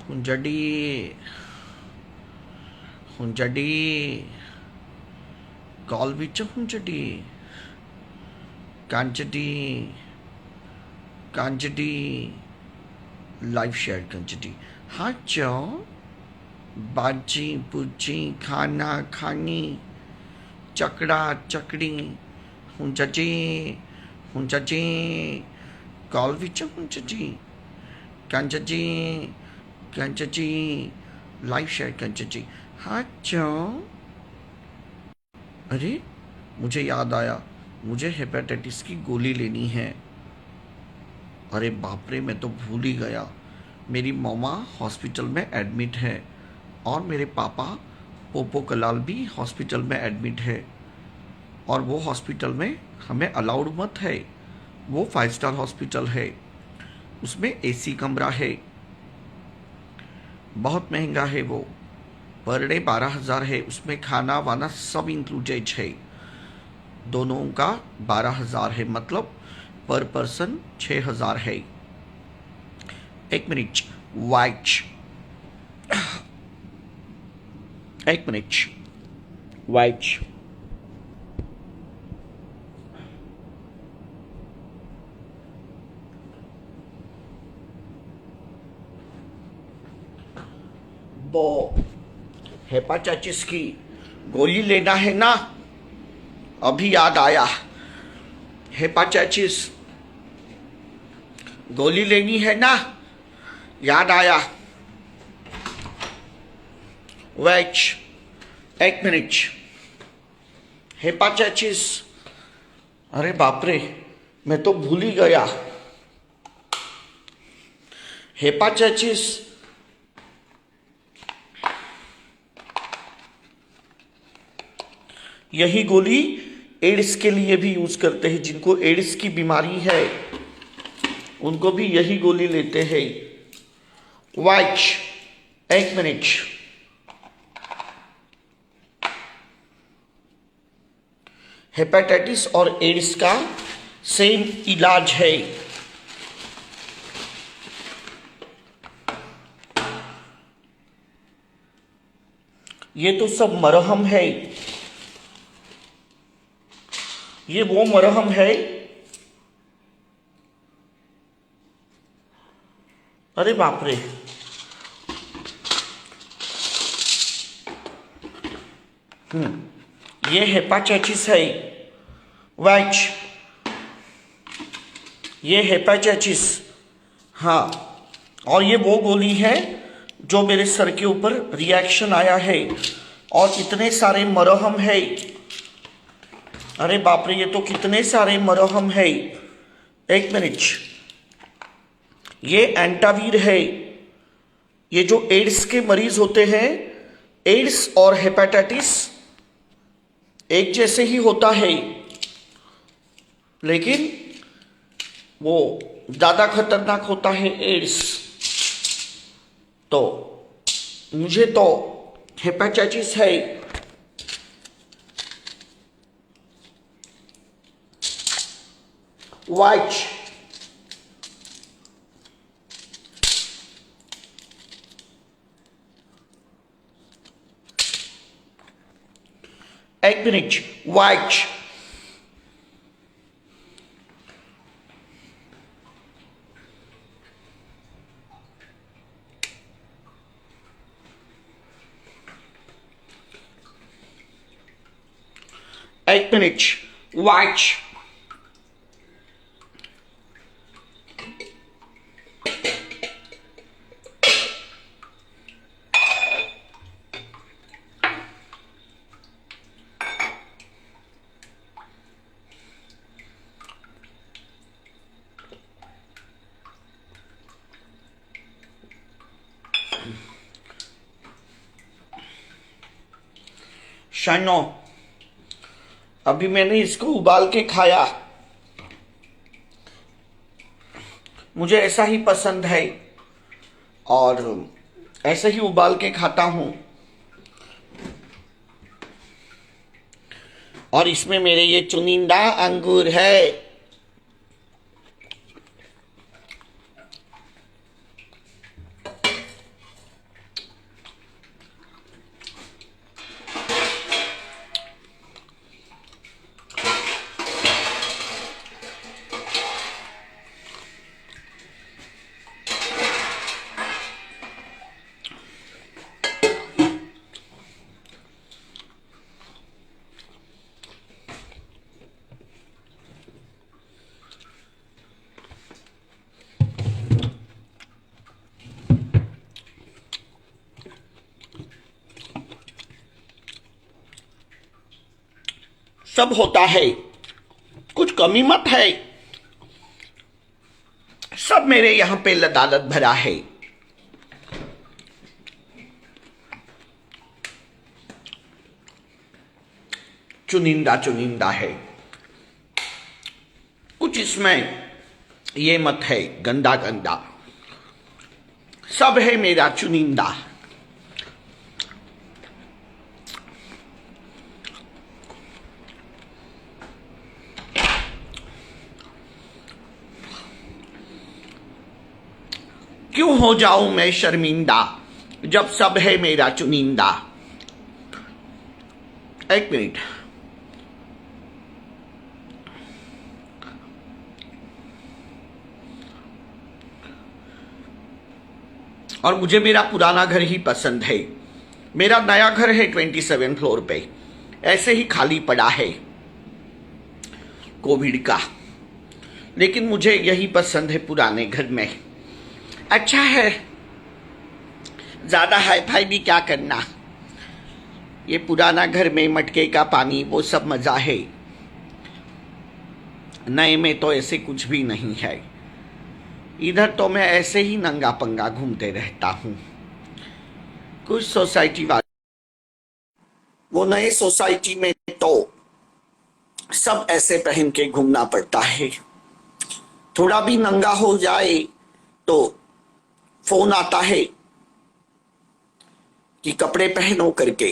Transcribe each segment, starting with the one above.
हुंजडी हुंजडी call which हुंजडी कांचडी कांचडी live share कंचडी हाँ चो बाजी बुजी खाना खानी चकड़ा चकड़ी हुंजडी हुंजडी कॉल विच हुंजडी कांचडी कांचडी लाइव शेयर कंचडी हाँ चो। अरे मुझे याद आया, मुझे हेपेटाइटिस की गोली लेनी है। अरे बाप रे, मैं तो भूल ही गया। मेरी मम्मा हॉस्पिटल में एडमिट है और मेरे पापा पोपो कलाल भी हॉस्पिटल में एडमिट है। और वो हॉस्पिटल में हमें अलाउड मत है। वो 5 स्टार हॉस्पिटल है, उसमें एसी कमरा है, बहुत महंगा है वो। पर डे 12,000 है, उसमें खाना वाना सब इंक्लूडेड है। दोनों का 12,000 है, मतलब पर पर्सन 6,000 है। एक मिनट वाइच, एक मिनट वाइच। वो हेपेटाइटिस की गोली लेना है ना, अभी याद आया। हेपेटाइटिस गोली लेनी है ना, याद आया। वेट एक मिनट, हेपेटाइटिस, अरे बाप रे, मैं तो भूल ही गया। हेपेटाइटिस यही गोली एड्स के लिए भी यूज करते हैं। जिनको एड्स की बीमारी है उनको भी यही गोली लेते हैं। वाइच एक मिनट, हेपेटाइटिस और एड्स का सेम इलाज है। ये तो सब मरहम है, ये वो मरहम है। अरे बाप रे, ये हेपेटाइटिस है। वाइच ये हेपेटाइटिस, हाँ। और ये वो गोली है जो मेरे सर के ऊपर रिएक्शन आया है। और इतने सारे मरहम है। अरे बाप रे, ये तो कितने सारे मरहम है। एक मिनट, ये एंटावीर है। ये जो एड्स के मरीज होते हैं, एड्स और हेपेटाइटिस एक जैसे ही होता है, लेकिन वो ज्यादा खतरनाक होता है एड्स। तो मुझे तो हेपेटाइटिस है। वाइच एक मिनट, वाइच एक मिनट, वाइच शानो। अभी मैंने इसको उबाल के खाया, मुझे ऐसा ही पसंद है और ऐसे ही उबाल के खाता हूं। और इसमें मेरे ये चुनिंदा अंगूर है। सब होता है, कुछ कमी मत है। सब मेरे यहां पे लदालत भरा है। चुनिंदा चुनिंदा है, कुछ इसमें ये मत है गंदा गंदा। सब है मेरा चुनिंदा। क्यों हो जाऊं मैं शर्मिंदा जब सब है मेरा चुनिंदा। एक मिनट। और मुझे मेरा पुराना घर ही पसंद है। मेरा नया घर है 27 फ्लोर पे, ऐसे ही खाली पड़ा है कोविड का, लेकिन मुझे यही पसंद है पुराने घर में। अच्छा है, ज्यादा हाई फाई भी क्या करना। ये पुराना घर में मटके का पानी वो सब मजा है। नए में तो ऐसे कुछ भी नहीं है। इधर तो मैं ऐसे ही नंगा पंगा घूमते रहता हूं। कुछ सोसाइटी वाले, वो नए सोसाइटी में तो सब ऐसे पहन के घूमना पड़ता है। थोड़ा भी नंगा हो जाए तो फोन आता है कि कपड़े पहनो करके।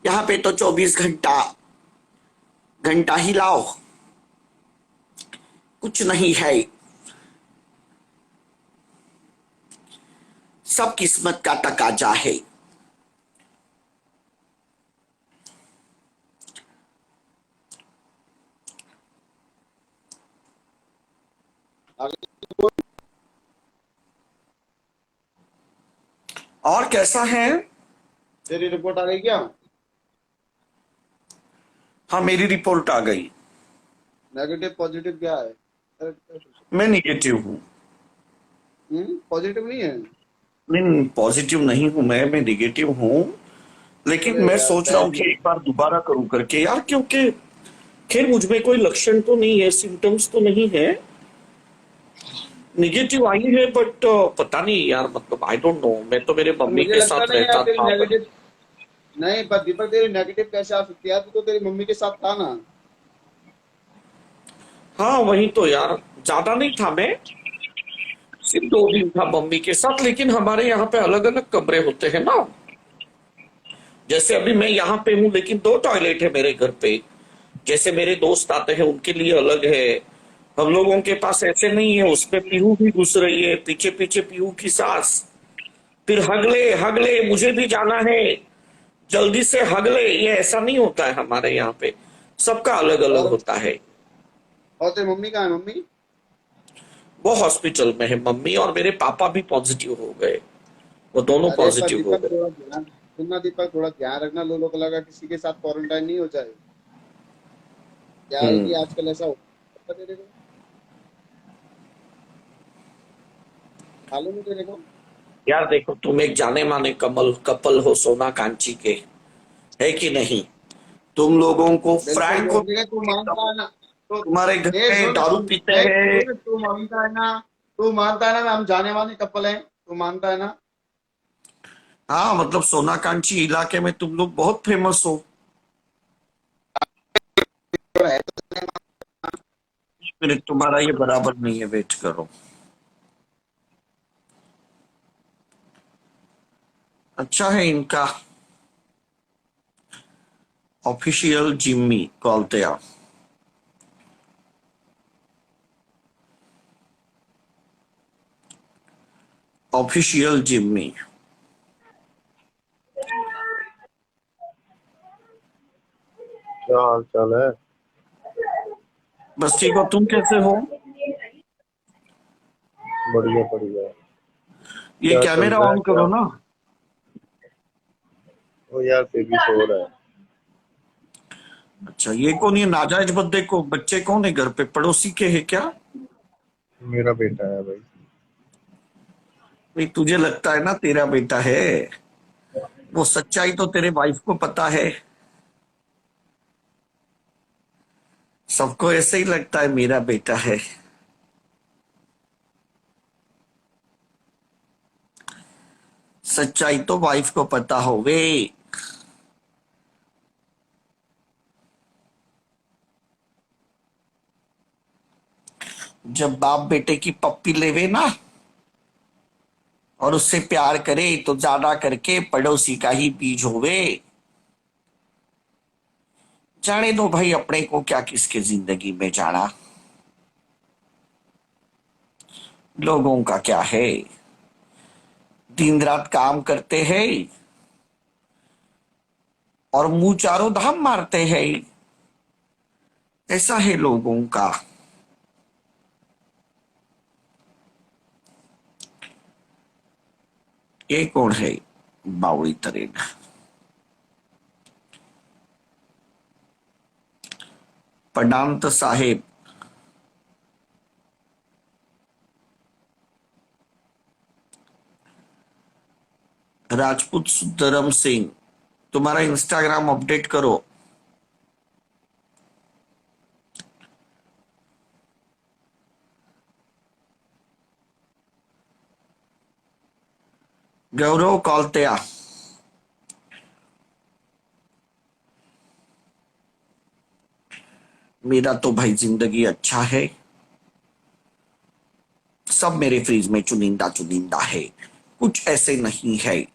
यहां पे तो 24 घंटा घंटा ही लाओ, कुछ नहीं है। सब किस्मत का तकाजा है। और कैसा है? तेरी रिपोर्ट आ गई क्या? हाँ, मेरी रिपोर्ट आ गई। नेगेटिव पॉजिटिव क्या है? मैं निगेटिव हूँ। पॉजिटिव नहीं है? नहीं, पॉजिटिव नहीं हूँ मैं निगेटिव हूँ। लेकिन अरे मैं यार सोच रहा हूँ बैड कि न्यूज। एक बार दोबारा करूँ करके यार, क्योंकि खैर मुझ में कोई लक्षण तो नहीं है, सिम्टम्स तो नहीं है, निगेटिव आई है, बट पता नहीं यार, मतलब आई डोंट नो। मैं तो मेरे पर मम्मी मुझे के लगता साथ नहीं यार रहता तेरी था पर। नेगेटिव। नहीं पर दीपक तेरी नेगेटिव कैसे आ सकती है यार? तू तो तेरी मम्मी के साथ था ना। हाँ वही तो यार, ज्यादा नहीं था मैं, सिर्फ 2 दिन था मम्मी के साथ। लेकिन हमारे यहाँ पे अलग अलग कमरे होते हैं ना। जैसे अभी मैं यहाँ पे हूँ, लेकिन 2 टॉयलेट है मेरे घर पे। जैसे मेरे दोस्त आते हैं उनके लिए अलग है। हम लोगों के पास ऐसे नहीं है, उसपे पीहू भी घुस रही है, पीछे पीछे पीहू की सास। फिर हगले हगले मुझे भी जाना है, जल्दी से हगले, ये ऐसा नहीं होता है हमारे यहाँ पे। सबका अलग अलग और होता है। और तेरी मम्मी कहाँ है? मम्मी वो हॉस्पिटल में है मम्मी, और मेरे पापा भी पॉजिटिव हो गए। वो दोनों अरे पर पॉजिटिव हो दीपक गए। थोड़ा ध्यान सुनना। दीपक थोड़ा ध्यान रखना, लोगों को लगा किसी के साथ क्वारंटाइन नहीं हो जाए। क्या है कि हम्म। आजकल ऐसा होता है तेरे को मालूम है तेरे को? यार देखो, तुम एक जाने माने कमल कपल हो सोना कांची के, है कि नहीं? तुम लोगों को बिल्कुल फ्रैंक हो, होगी। तू मानता है ना? तो तुम्हारे घर ए में सुन दारू सुन पीते देख हैं। सुन, तू मानता है ना? तू मानता है ना हम जाने वाले कपल हैं? तू मानता है ना? हाँ, मतलब सोना कांची इलाके में तुम लोग बहुत फेमस हो। मिनट, तुम्हारा ये बराबर नहीं है, वेट करो। अच्छा है इनका ऑफिशियल जिम्मी कॉलते ऑफिशियल जिम्मी। क्या हाल चाल है? बस ठीक हो, तुम कैसे हो? बढ़िया बढ़िया। ये क्या चल कैमरा रहा है ऑन क्या? करो ना। वो यार बेबी सो रहा है। अच्छा, ये कौन, ये नाजायज बच्चे को बच्चे कौन है घर पे, पड़ोसी के है क्या? मेरा बेटा है भाई। भाई तुझे लगता है ना तेरा बेटा है, वो सच्चाई तो तेरे वाइफ को पता है। सबको ऐसे ही लगता है मेरा बेटा है। सच्चाई तो वाइफ को पता होवे। जब बाप बेटे की पप्पी लेवे ना और उससे प्यार करे तो ज्यादा करके पड़ोसी का ही बीज होवे। जाने दो भाई, अपने को क्या किसके जिंदगी में जाना, लोगों का क्या है। दिन रात काम करते हैं और मुंह चारों धाम मारते हैं, ऐसा है लोगों का। ये कौन है बावड़ी तरेन? पडांत साहेब, राजपूत सुंदरम सिंह, तुम्हारा इंस्टाग्राम अपडेट करो। गौरव कौलत्या, मेरा तो भाई जिंदगी अच्छा है, सब मेरे फ्रीज में चुनिंदा चुनिंदा है, कुछ ऐसे नहीं है।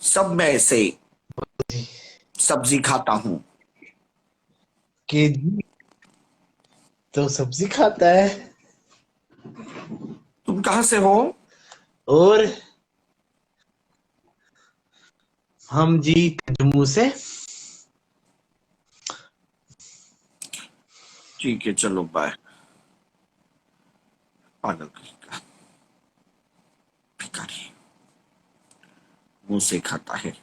सब मैं ऐसे सब्जी खाता हूँ। केजी तो सब्जी खाता है। तुम कहां से हो? और हम जी जम्मू से। ठीक है, चलो बाय। पागल कहीं का भिखारी, मुंह से खाता है।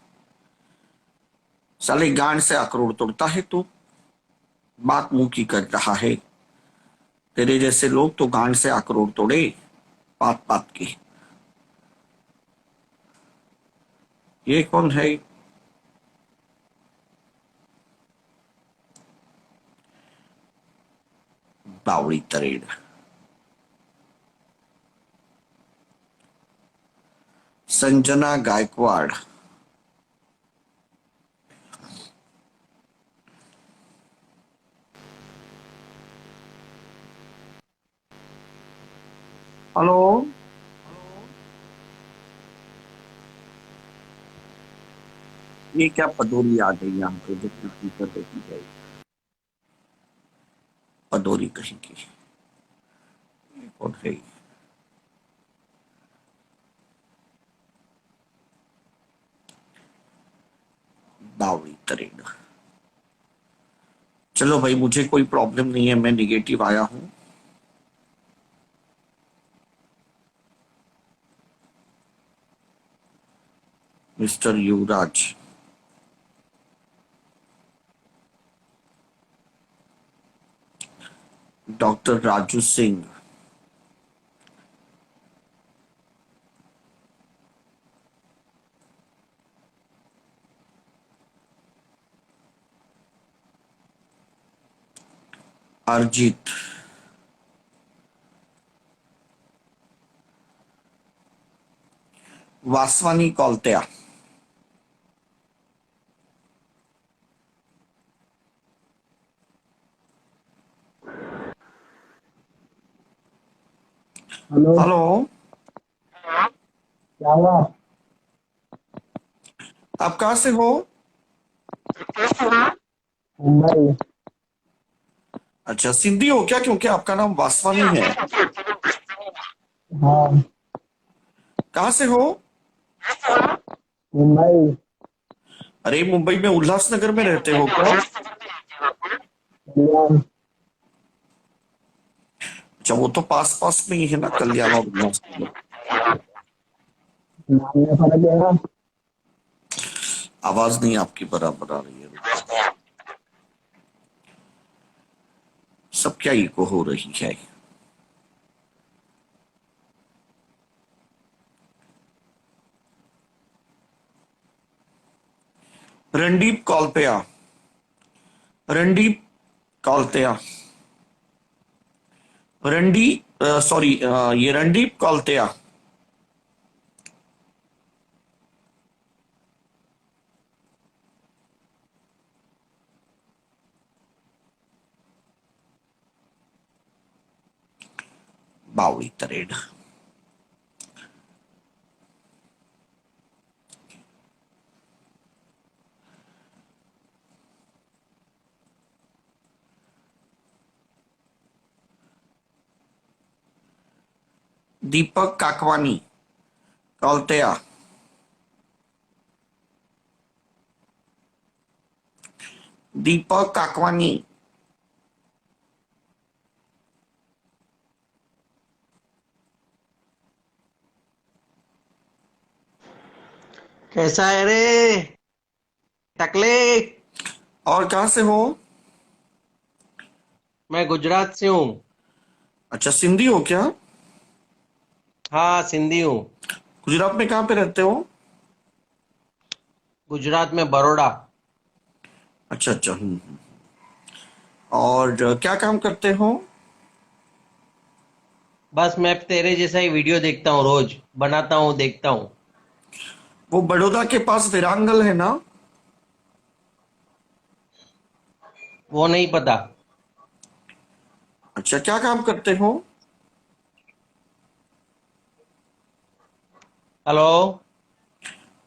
साले गांड से अखरोट तोड़ता है तू, बात मुंह की कर रहा है। तेरे जैसे लोग तो गांड से अखरोट तोड़े, बात बात की। ये कौन है? बावड़ी तरेड़। संजना गायकवाड़, हेलो। ये क्या पदोरी आ गई यहाँ पे जो कर देती है, पदोरी कहीं की। ये कौन है? बावड़ी तरेड़। चलो भाई, मुझे कोई प्रॉब्लम नहीं है, मैं निगेटिव आया हूं। Mister Yuvraj, doctor Raju Singh, Arjit, Vaswani Kaulatya, hello, hello. क्या हुआ? आप कहां से हो? मुंबई। अच्छा, सिंधी हो क्या? क्योंकि आपका नाम वासवानी है। हाँ, कहां से हो? मुंबई। अरे, मुंबई में उल्लासनगर में रहते हो क्या? कल्याण। अच्छा, वो तो पास पास में ही है ना, कल्याण और उल्लासनगर। नाम में फर्क है ना। आवाज नहीं आपकी बराबर आ रही है, रुको। सब क्या इको हो रही है? रणदीप कौलतिया, रणदीप कौलतिया, सॉरी, ये रणदीप कौलतिया। बावड़ी तरेड। दीपक काकवानी, कौलतिया। दीपक काकवानी। कैसा है रे टकले? और कहां से हो? मैं गुजरात से हूँ। अच्छा, सिंधी हो क्या? हाँ, सिंधी हूँ। गुजरात में कहाँ पे रहते हो? गुजरात में बड़ौदा। अच्छा अच्छा। और क्या काम करते हो? बस मैं तेरे जैसा ही वीडियो देखता हूँ, रोज बनाता हूँ, देखता हूँ। वो बड़ौदा के पास विरांगल है ना? वो नहीं पता। अच्छा, क्या काम करते हो? हेलो।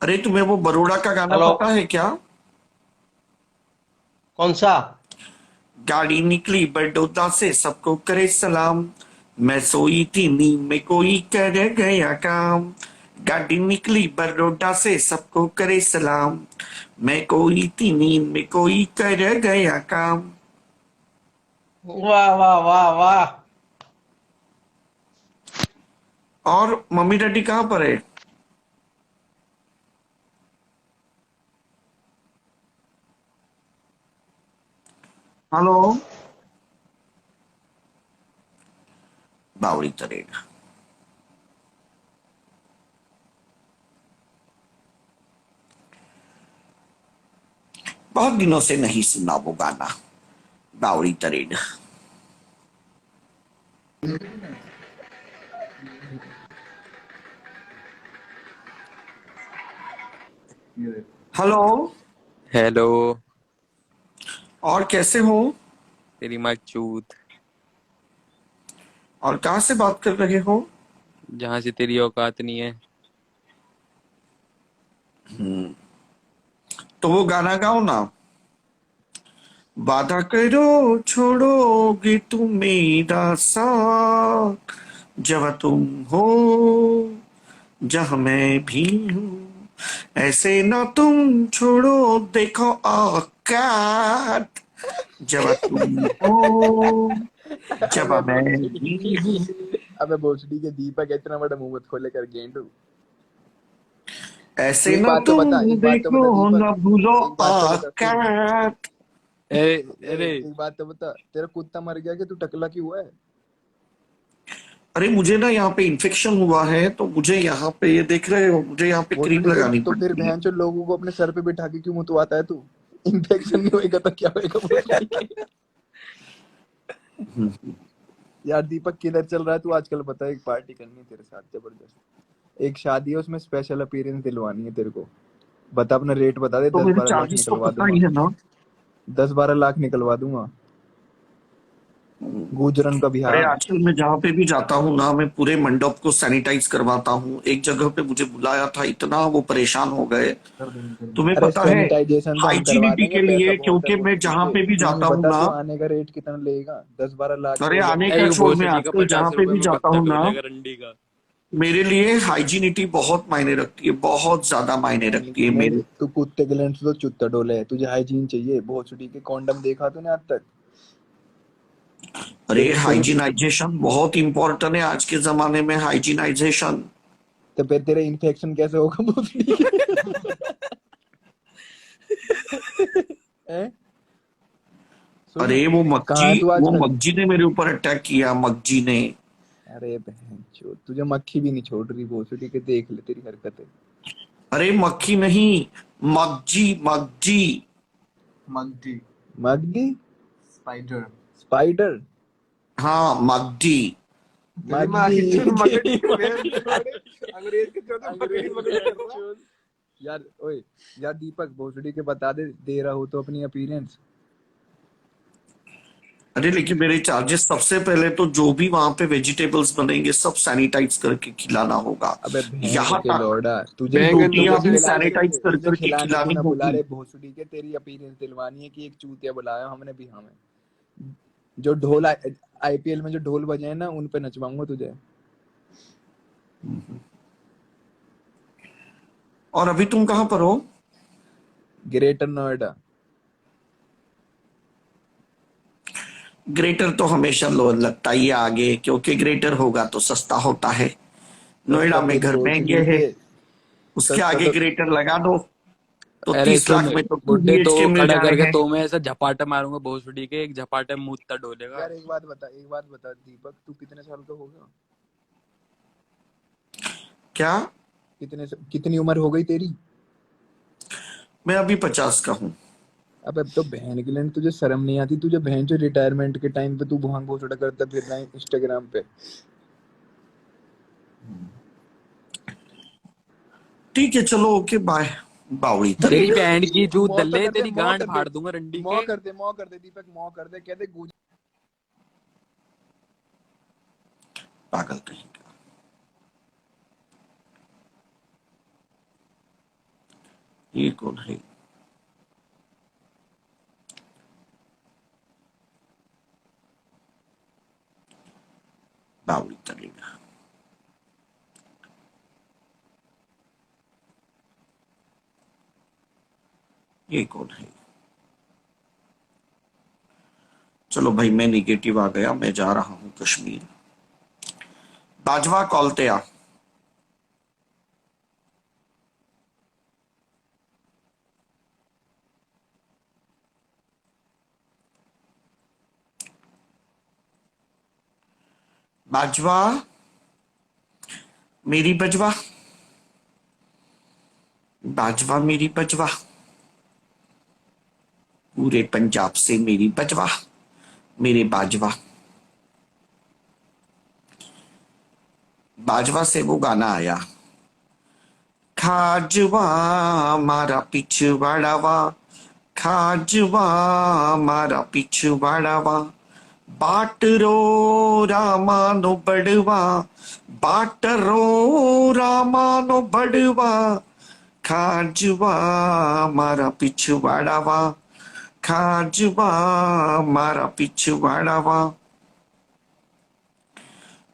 अरे, तुम्हें वो बड़ौदा का गाना हेलो। पता है क्या? कौन सा? गाड़ी निकली बड़ौदा से, सबको करे सलाम। मैं सोई थी नींद में, कोई कर गया काम। गाड़ी निकली बड़ौदा से, सबको करे सलाम। मैं कोई थी नींद में, कोई कर गया काम। वाह वाह वाह वाह। और मम्मी डैडी कहाँ पर है? हेलो। बावड़ी तरेगा। बहुत दिनों से नहीं सुना वो गाना, बावड़ी तरेड। हेलो। हेलो। और कैसे हो? तेरी माँ चूत। और कहाँ से बात कर रहे हो? जहाँ से तेरी औकात नहीं है। तो वो गाना गाओ ना। वादा करो छोड़ोगे तुम मेरा साथ, जब तुम हो जहाँ मैं भी हूँ। ऐसे ना तुम छोड़ो, देखो औकात, जब तुम हो जब अबे मैं भोसड़ी भी हूँ। अबे भोसड़ी के दीपक इतना बड़ा मुंह मत खोले कर गेंडू। तू ऐसे एक ना बात तो तुम बता, एक बात तो बता देखो, दीपक। ना भूलो एक बात तो बता सुन। औकात। अरे अरे एक बात तो बता, तेरा कुत्ता मर गया कि तू टकला क्यों है? अरे, मुझे ना यहाँ पे इन्फेक्शन हुआ है, तो मुझे यहाँ पे, ये देख रहे हो, मुझे यहाँ पे क्रीम भोसड़ी लगानी तो फिर पड़ती है। बहन चो लोगों को अपने सर पे बिठा के क्यों मुतवाता है तू? इन्फेक्शन नहीं होएगा तो क्या होएगा भोसड़ी के? यार दीपक किधर चल रहा है तू आजकल? बता, एक पार्टी करनी है तेरे साथ जबरदस्त। एक शादी है, उसमें स्पेशल अपीयरेंस दिलवानी है तेरे को। बता, अपना रेट बता दे, तो दस मेरे बारह लाख चार्जेस तो निकलवा पता दूंगा। ही है ना। 10-12 लाख निकलवा दूंगा। गुजरन का अरे, बिहार। आजकल मैं जहाँ पे भी जाता हूँ ना, मैं पूरे मंडप को सैनिटाइज करवाता हूँ। एक जगह पे मुझे बुलाया था, इतना वो परेशान हो गए। तुम्हें अरे पता है, सैनिटाइजेशन तो हम करवा हाइजीनिटी देंगे, के पैसा लिए, बहुत है क्योंकि मैं भोसड़ी जहाँ के। पे भी तू ये जाता हूँ बता, ना। तू आने का रेट कितना लेगा? 10-12 लाख अरे, बोल आने रहा का एक छोड़, मैं भोसड़ी का आजकल जहाँ 50 पे रुपए भी में जाता हूँ बत्तख हो ना, जाएगा रंडी का। मेरे लिए हाइजीनिटी बहुत मायने रखती है, बहुत ज्यादा मायने है। रखती है नहीं, मेरे। तू कुत्ते के लेंस तो चुत्ता डोले है, तुझे हाइजीन चाहिए। भोसड़ी के कॉन्डम देखा तूने आज तक? अरे, तेरे तेरे हाइजीनाइजेशन बहुत इंपॉर्टेंट है आज के जमाने में, हाइजीनाइजेशन। तो फिर तेरे इन्फेक्शन कैसे होगा भोसड़ी के? हैं? सुन, अरे, वो कहाँ मक्खी, है तू वो आजकल? मक्खी ने मेरे ऊपर अटैक किया, मक्खी ने। अरे बहन चो, तुझे मक्खी भी नहीं छोड़ रही भोसड़ी के, देख ले तेरी हरकतें। अरे मक्खी नहीं, मगजी मगजी। मगडी मगडी स्पाइडर स्पाइडर हाँ मगजी। तेरी माँ की चुन मगडी मगडी अंग्रेज के चौथे मगडी मगडी कर रहा है। यार ओए यार दीपक भोसड़ी के बता दे रहा हो तो अपनी अपीयरेंस। अरे लेकिन मेरे चार्जेस, सबसे पहले तो जो भी वहां पे वेजिटेबल्स बनेंगे सब सैनिटाइज करके खिलाना होगा। अबे भैंस यहाँ के तक लौड़ा तुझे बैंगन रोटियां तुझे भी खिला सैनिटाइज कर तुझे करके खिलाने खिलानी को ना बुला होगी। रहे भोसड़ी के, तेरी अपीयरेंस दिलवानी है कि एक चूतिया बुलाया हमने भी हमें। जो ढोल आईपीएल में जो ढोल बजे हैं ना उन पे नचवाऊंगा तुझे। और अभी तुम कहाँ पर हो? ग्रेटर नोएडा। ग्रेटर तो हमेशा लो लगता ही है आगे, क्योंकि ग्रेटर होगा तो सस्ता होता है। नोएडा सस्ता में तेरी घर महंगे भोसड़ी है, के। उसके सस्ता आगे तो ग्रेटर लगा दो तो अरे 30 सुन लाख में तो बुड्ढे, तो BHK मिल खड़ा जाने करके हैं। तो मैं ऐसा झपाटा मारूंगा भोसड़ी के, एक झपाटे में मुत्ता डोलेगा। यार एक बात बता दीपक, तू कितने साल का होगा? क्या? कितनी उम्र हो गई तेरी? मैं अभी 50 का हूँ। अब तो बहन के लिए तुझे शर्म नहीं आती? तुझे बहन जो रिटायरमेंट के टाइम पे तू भांग भोसड़ा करता फिर रहा है इंस्टाग्राम पे। ठीक है चलो, ओके बाय। बावड़ी तेरी तरीका। बहन की जूत मौत दल्ले, कर दे, तेरी मौत गांड कर दे, फाड़ दूंगा रंडी मौ के। कर दे दीपक, मौ कर दे, कह दे पागल कहीं का। ये कौन है? बावड़ी तरीका। ये कौन है? चलो भाई, मैं निगेटिव आ गया, मैं जा रहा हूं कश्मीर। बाजवा कॉलते आ। बाजवा, मेरी बजवा, बाजवा मेरी बजवा, पूरे पंजाब से मेरी बजवा, मेरे बाजवा। बाजवा से वो गाना आया, खाजवा मारा पिछवाड़ावा, खाजवा मारा पिछवाड़ावा, बाट रो रामानो बड़वा, बाट रो रामानो बड़वा, खाजवा मारा पिछवाड़ावा, खाजवा मारा पिछवाड़ावा,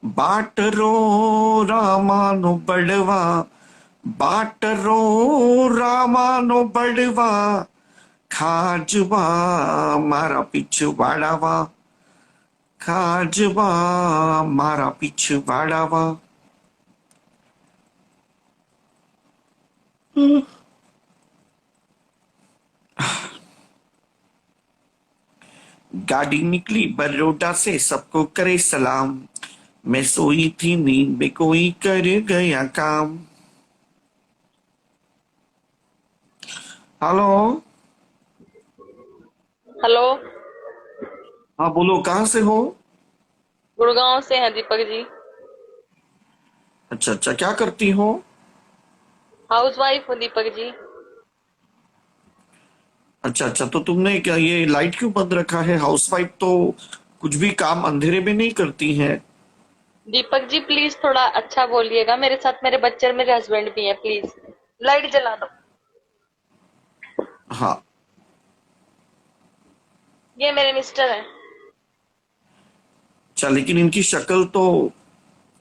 बाट रो रामानो बड़वा, बाट रो रामानो बड़वा, खाजवा मारा पिछवाड़ावा, खाजवा मारा पिछवाड़ावा। गाड़ी निकली बड़ौदा से, सबको करे सलाम, मैं सोई थी नींद में कोई कर गया काम। हेलो। हेलो। हाँ बोलो, कहाँ से हो? गुड़गांव से हैं दीपक जी। अच्छा अच्छा, क्या करती हो? हाउस वाइफ हूँ दीपक जी। अच्छा अच्छा, तो तुमने क्या ये लाइट क्यों बंद रखा है? हाउसवाइफ तो कुछ भी काम अंधेरे में नहीं करती है। दीपक जी प्लीज थोड़ा अच्छा बोलिएगा, मेरे साथ मेरे बच्चे और मेरे हस्बैंड भी हैं, प्लीज लाइट जला दो। हाँ। ये मेरे मिस्टर हैं। अच्छा, लेकिन इनकी शक्ल तो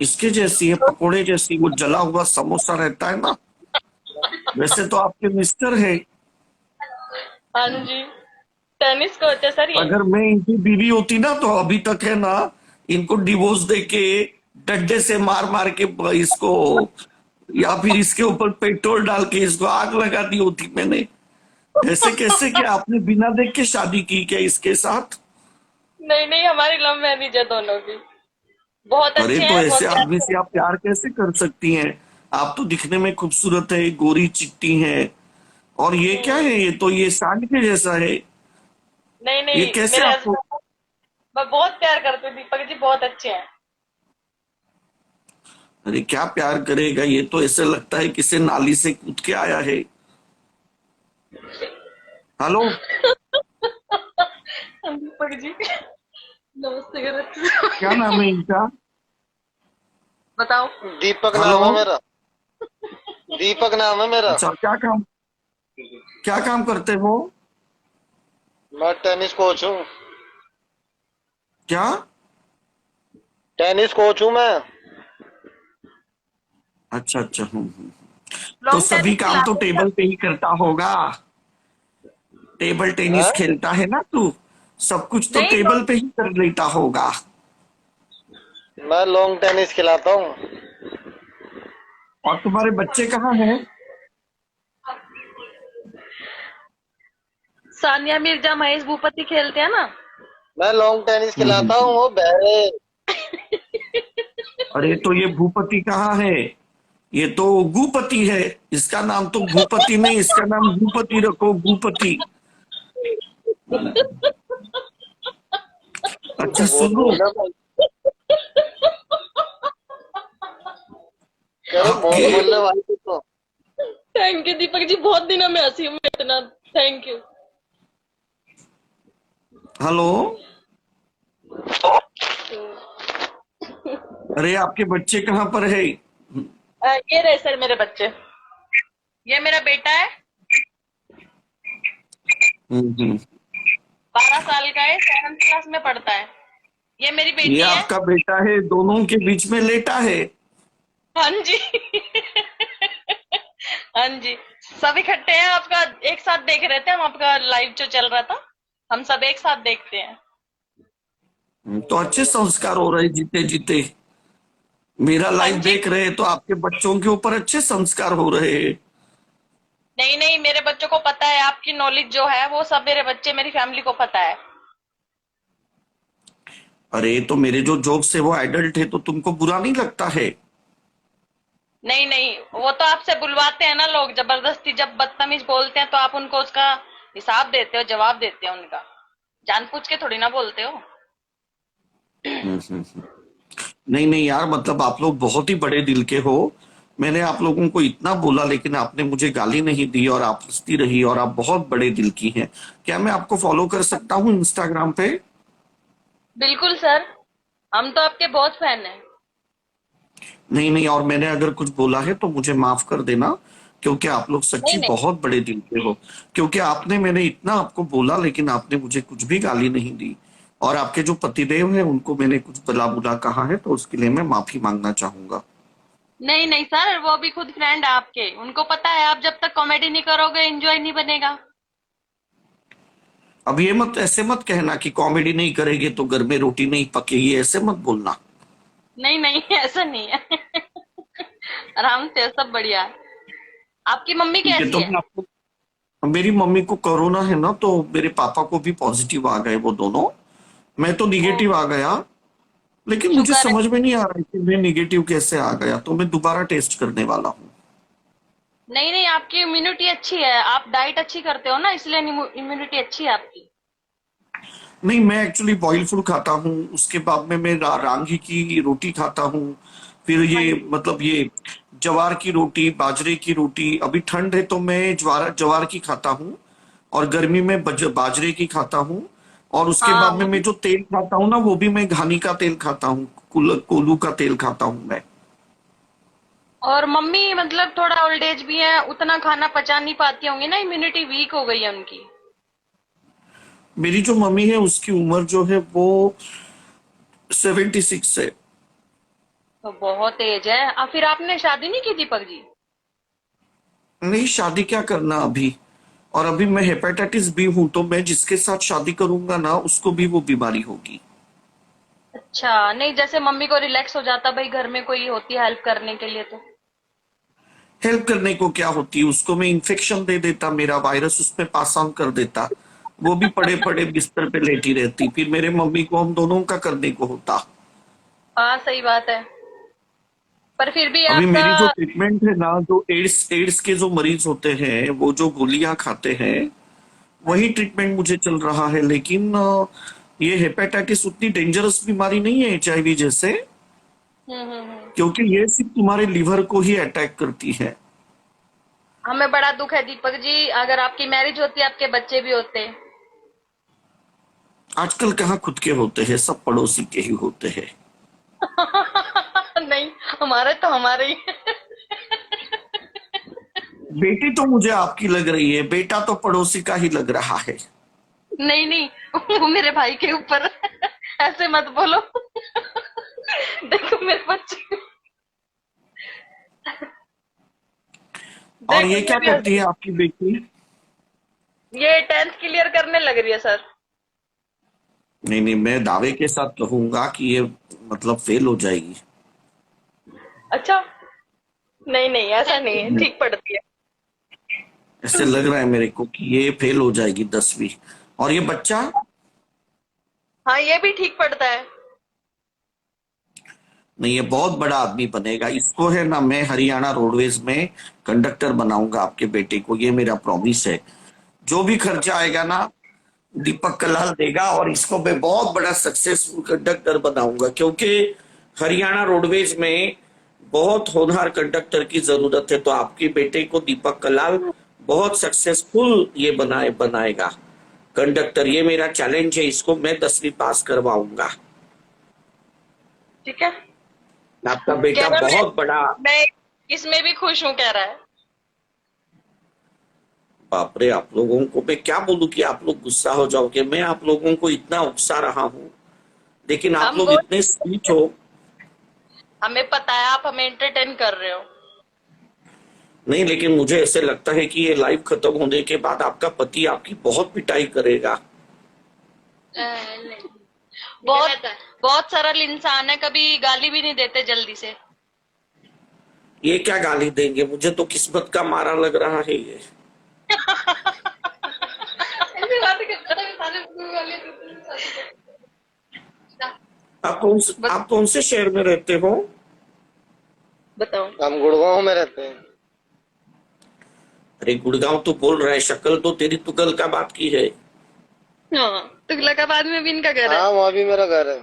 इसके जैसी है, पकोड़े जैसी, वो जला हुआ समोसा रहता है ना। वैसे तो आपके मिस्टर है। हाँ जी, टेनिस कोच है सर ये। अगर मैं इनकी बीवी होती ना तो अभी तक है ना, इनको डिवोर्स देके डंडे से मार मार के इसको, या फिर इसके ऊपर पेट्रोल डाल के इसको आग लगा दी होती मैंने। ऐसे कैसे? कि आपने बिना देख के शादी की क्या इसके साथ? नहीं नहीं, हमारी लव मैरिज है दोनों की। बहुत अरे अच्छे तो हैं, ऐसे बहुत आदमी प्यारे से आप प्यार कैसे कर सकती हैं? आप तो दिखने में खूबसूरत है, गोरी चिट्टी है। और ये क्या है? ये सांड के जैसा है। नहीं ये नहीं, कैसे मेरे आपको? हस्बैंड, मैं बहुत प्यार करती हूँ, दीपक जी बहुत अच्छे हैं। अरे क्या प्यार करेगा, ये तो ऐसे लगता है किसी नाली से कूद के आया है। हेलो। दीपक जी नमस्ते करो। क्या नाम है इनका? बताओ। दीपक हेलो। नाम है मेरा। दीपक नाम है मेरा। अच्छा, क्या काम करते हो? मैं टेनिस कोच हूँ। क्या? टेनिस कोच हूँ मैं। अच्छा अच्छा, तो लॉन्ग सभी टेनिस काम तो खिलाते हैं टेबल क्या? पे ही करता होगा। टेबल टेनिस हाँ? खेलता है ना तू? सब कुछ तो नहीं टेबल लॉन्ग, पे ही कर लेता होगा। मैं लॉन्ग टेनिस खिलाता हूँ। और तुम्हारे बच्चे कहाँ हैं? सानिया मिर्जा महेश भूपति खेलते हैं ना। मैं लॉन्ग टेनिस खिलाता हूँ, हम्म। वो बहरे। अरे तो ये भूपति कहाँ है? ये तो भूपति है। इसका नाम तो भूपति नहीं, इसका नाम भूपति रखो, भूपति। अच्छा बहुत सुनो, बोल रहा भाई। कह रहे बहुत आपके बोल रहे भाई तू तो। थैंक यू दीपक जी, बहुत दिनों में हंसी हूँ मैं इतना। Thank you. हेलो। अरे आपके बच्चे कहाँ पर है? ये रहे सर मेरे बच्चे। ये मेरा बेटा है, हम्म। 12 साल का है, 7th क्लास में पढ़ता है। ये मेरी ये बेटी है। आपका बेटा है, दोनों के बीच में लेटा है। हाँ जी। हाँ जी, सब इकट्ठे हैं। आपका एक साथ देख रहे थे हम, आपका लाइव जो चल रहा था, हम सब एक साथ देखते हैं। तो अच्छे संस्कार हो रहे जीते जीते। मेरा हाँ लाइव जी। देख रहे हैं तो आपके बच्चों के ऊपर अच्छे संस्कार हो रहे हैं। नहीं नहीं, मेरे बच्चों को पता है आपकी नॉलेज जो है, वो सब मेरे बच्चे, मेरी फैमिली को पता है। अरे तो मेरे जो जोक्स है वो एडल्ट है तो तुमको बुरा नहीं लगता है? नहीं नहीं, वो तो आपसे बुलवाते हैं ना लोग जबरदस्ती, जब बदतमीज बोलते हैं तो आप उनको उसका हिसाब देते हो, जवाब देते हो उनका। जानबूझ के थोड़ी ना बोलते हो। हम्म। नहीं नहीं यार, मतलब आप लोग बहुत ही बड़े दिल के हो। मैंने आप लोगों को इतना बोला लेकिन आपने मुझे गाली नहीं दी और आप हंसती रही, और आप बहुत बड़े दिल की हैं। क्या मैं आपको फॉलो कर सकता हूँ इंस्टाग्राम पे? बिल्कुल सर, हम तो आपके बहुत फैन हैं। नहीं नहीं, और मैंने अगर कुछ बोला है तो मुझे माफ कर देना, क्योंकि आप लोग नहीं सच्ची नहीं। बहुत बड़े दिल के हो। क्योंकि मैंने इतना आपको बोला लेकिन आपने मुझे कुछ भी गाली नहीं दी। और आपके जो पतिदेव हैं उनको मैंने कुछ भला बुरा कहा है तो उसके लिए मैं माफी मांगना चाहूंगा। नहीं नहीं सर, वो भी खुद फ्रेंड है आपके, उनको पता है आप जब तक कॉमेडी नहीं करोगे एंजॉय नहीं बनेगा। अब ये मत ऐसे मत कहना कि कॉमेडी नहीं करेंगे तो घर में रोटी नहीं पकेगी, ऐसे मत बोलना। नहीं नहीं, ऐसा नहीं है। आराम से, सब बढ़िया है। आपकी मम्मी ठीक है, कैसी तो है? मैं आपको, मेरी मम्मी को कोरोना है ना, तो मेरे पापा को भी पॉजिटिव आ गए वो दोनों। मैं तो ओ, निगेटिव आ गया, लेकिन मुझे शुक्र है। समझ में नहीं आ रहा है कि मैं निगेटिव कैसे आ गया, तो मैं दोबारा टेस्ट करने वाला हूँ। नहीं नहीं, आपकी इम्यूनिटी अच्छी है, आप डाइट अच्छी करते हो ना, इसलिए इम्यूनिटी अच्छी है आपकी। नहीं, मैं एक्चुअली बॉइल फूड खाता हूँ, उसके बाद में मैं रांगी की रोटी खाता हूँ। फिर हाँ ये जी। मतलब ये ज्वार की रोटी, बाजरे की रोटी, अभी ठंड है तो मैं ज्वार ज्वार की खाता हूँ। और गर्मी में बाजरे की खाता हूँ। और उसके हाँ बाद में मैं जो तेल खाता हूँ ना, वो भी मैं घानी का तेल खाता हूँ, कोलू का तेल खाता हूँ मैं। और मम्मी मतलब थोड़ा ओल्ड एज भी है, उतना खाना पचा नहीं पाती होंगी ना, इम्यूनिटी वीक हो गई है उनकी। मेरी जो मम्मी है उसकी उम्र जो है वो 76 है। तो बहुत एज है। फिर आपने शादी नहीं की दीपक जी? नहीं, शादी क्या करना अभी। और अभी मैं हेपेटाइटिस बी हूं, तो मैं जिसके साथ शादी करूंगा ना उसको भी वो बीमारी होगी। अच्छा, नहीं जैसे मम्मी को रिलैक्स हो जाता, भाई घर में कोई होती है हेल्प करने के लिए तो। हेल्प करने को क्या होती है, उसको मैं इन्फेक्शन दे देता, मेरा वायरस उसमें पास ऑन कर देता। वो भी पड़े पड़े बिस्तर पे लेटी रहती, फिर मेरे मम्मी को हम दोनों का करने को होता। हाँ सही बात है। पर फिर भी अभी मेरी जो आपका ट्रीटमेंट है ना, जो एड्स एड्स के जो मरीज होते हैं वो जो गोलियां खाते हैं वही ट्रीटमेंट मुझे चल रहा है। लेकिन ये हेपेटाइटिस उतनी डेंजरस बीमारी नहीं है एचआईवी जैसे, हम्म। क्योंकि ये सिर्फ तुम्हारे लिवर को ही अटैक करती है। हमें बड़ा दुख है दीपक जी, अगर आपकी मैरिज होती आपके बच्चे भी होते। आजकल कहाँ खुद के होते हैं, सब पड़ोसी के ही होते हैं। नहीं, हमारे तो हमारे ही। बेटी तो मुझे आपकी लग रही है, बेटा तो पड़ोसी का ही लग रहा है। नहीं नहीं, वो मेरे भाई के ऊपर। ऐसे मत बोलो। देखो मेरे बच्चे। और देखो ये क्या मेरी करती है आपकी बेटी? ये 10th क्लियर करने लग रही है सर। नहीं नहीं, मैं दावे के साथ कहूंगा कि ये मतलब फेल हो जाएगी। अच्छा, नहीं नहीं ऐसा नहीं है, ठीक पढ़ती है। ऐसे लग रहा है मेरे को कि ये फेल हो जाएगी 10वीं। और ये बच्चा? हाँ, ये भी ठीक पढ़ता है। नहीं, ये बहुत बड़ा आदमी बनेगा। इसको है ना, मैं हरियाणा रोडवेज में कंडक्टर बनाऊंगा आपके बेटे को, ये मेरा प्रॉमिस है। जो भी खर्चा आएगा ना दीपक कलाल देगा, और इसको मैं बहुत बड़ा सक्सेसफुल कंडक्टर बनाऊंगा, क्योंकि हरियाणा रोडवेज में बहुत होनहार कंडक्टर की जरूरत है। तो आपके बेटे को दीपक कलाल बहुत सक्सेसफुल ये बनाएगा कंडक्टर। ये मेरा चैलेंज है, इसको मैं 10वीं पास करवाऊंगा। ठीक है, आपका बेटा कह रहा बहुत बड़ा। मैं इसमें भी खुश हूँ कह रहा है। बाप रे, आप लोगों को मैं क्या बोलूं कि आप लोग गुस्सा हो जाओगे। मैं आप लोगों को इतना उकसा रहा हूं, लेकिन आप लोग हमको इतने स्वीट हो। हमें पता है आप हमें एंटरटेन कर रहे हो। नहीं, लेकिन मुझे ऐसे लगता है कि ये लाइव खत्म होने के बाद आपका पति आपकी बहुत पिटाई करेगा। बहुत बहुत सरल इंसान है, कभी गाली भी नहीं देते जल्दी से। ये क्या गाली देंगे, मुझे तो किस्मत का मारा लग रहा है ये। आप कौन से शहर में रहते हो? बताओ। हम गुड़गांव में रहते हैं। अरे गुड़गांव तो बोल रहा है, शक्ल तो तेरी तुगलकाबाद की है। हाँ, तुगलकाबाद में भी इनका घर है। हाँ, वहाँ भी मेरा घर है।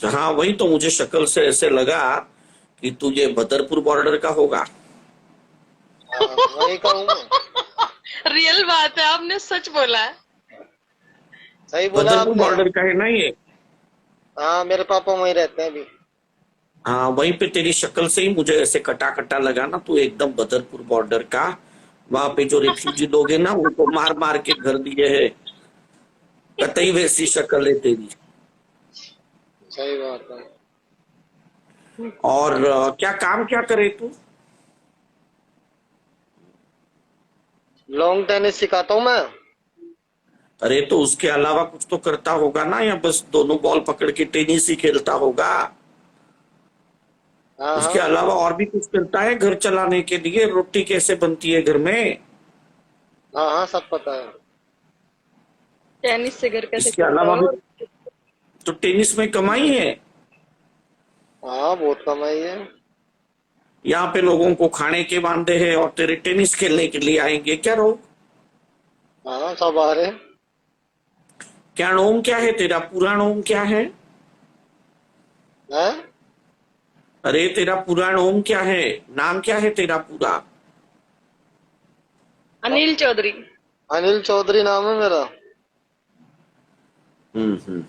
हाँ, वही तो मुझे शक्ल से ऐसे लगा कि तू ये बदरपुर बॉर्डर का होगा। हाँ, वहीं का हूँ मैं। रियल बात है, आपने सच बोला है। सही बोला बदरपुर आपने। बॉर्डर का है ना ये? हाँ, मेरे पापा वहीं रहते हैं अभी। हाँ, वहीं पे तेरी शक्ल से ही मुझे ऐसे कटा कटा लगा ना, तू एकदम बदरपुर बॉर्डर का। वहां पे जो रिफ्यूजी लोग हैं ना, उनको मार मार के घर दिए है। कतई वैसी शक्ल है तेरी। सही बात है। और क्या काम क्या करे तू? लॉन्ग टेनिस सिखाता हूँ मैं। अरे तो उसके अलावा कुछ तो करता होगा ना, या बस दोनों बॉल पकड़ के टेनिस ही खेलता होगा? हाँ उसके हाँ अलावा और भी कुछ करता है घर चलाने के लिए? रोटी कैसे बनती है घर में? हाँ हाँ, सब पता है। टेनिस से घर कैसे इसके अलावा भी तो टेनिस में कमाई है। हाँ, बहुत कमाई है। यहाँ पे लोगों को खाने के वांदे हैं और तेरे टेनिस खेलने के लिए आएंगे क्या लोग? हाँ, सब आ रहे हैं। क्या नाम क्या है तेरा? पूरा नाम क्या है? हैं? अरे तेरा पूरा नाम क्या है? नाम क्या है तेरा पूरा? अनिल चौधरी। अनिल चौधरी नाम है मेरा। हम्म।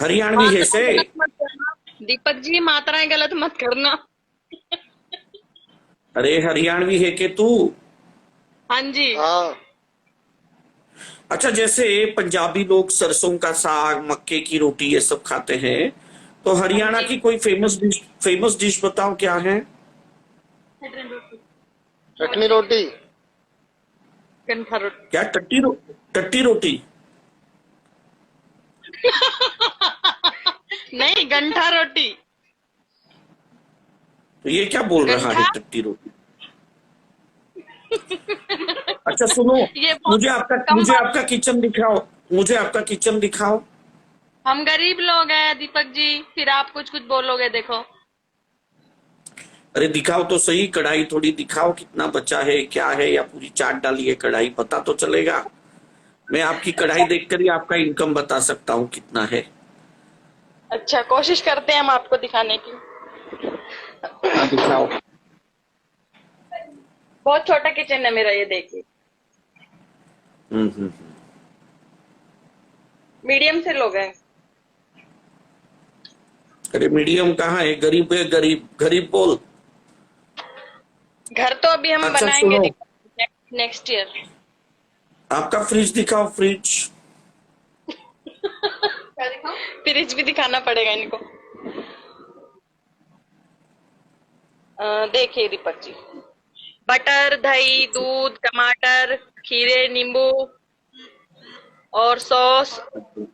हरियाणवी है से? गलत मत करना दीपक जी, मात्राएं गलत मत करना। अरे हरियाणवी है के तू? हाँ जी। हाँ अच्छा, जैसे पंजाबी लोग सरसों का साग, मक्के की रोटी ये सब खाते हैं, तो हरियाणा की कोई फेमस डिश बताओ क्या है? चटनी रोटी। कंठा रोटी। क्या टट्टी रोटी? नहीं, गंठा रोटी। तो ये क्या बोल रहा है गंठा? टट्टी रोटी? अच्छा सुनो, ये बहुत मुझे कम आपका किचन दिखाओ। मुझे आपका किचन दिखाओ। हम गरीब लोग हैं दीपक जी, फिर आप कुछ कुछ बोलोगे देखो। अरे दिखाओ तो सही, कढ़ाई थोड़ी दिखाओ, कितना बचा है, क्या है, या पूरी चाट डाली है कढ़ाई, पता तो चलेगा। मैं आपकी कढ़ाई देखकर ही आपका इनकम बता सकता हूँ कितना है। अच्छा, कोशिश करते हैं हम आपको दिखाने की। हाँ दिखाओ। बहुत छोटा किचन है मेरा, ये देखिए। हम्म। मीडियम से लोग हैं। अरे मीडियम कहाँ है, गरीब है, गरीब गरीब बोल। घर तो अभी हम अच्छा बनाएंगे सुनो, नेक्स्ट ईयर। आपका फ्रिज दिखाओ, फ्रिज। फ्रिज भी दिखाना पड़ेगा इनको। देखिए दीपक जी, बटर, दही, दूध, टमाटर, खीरे, नींबू और सॉस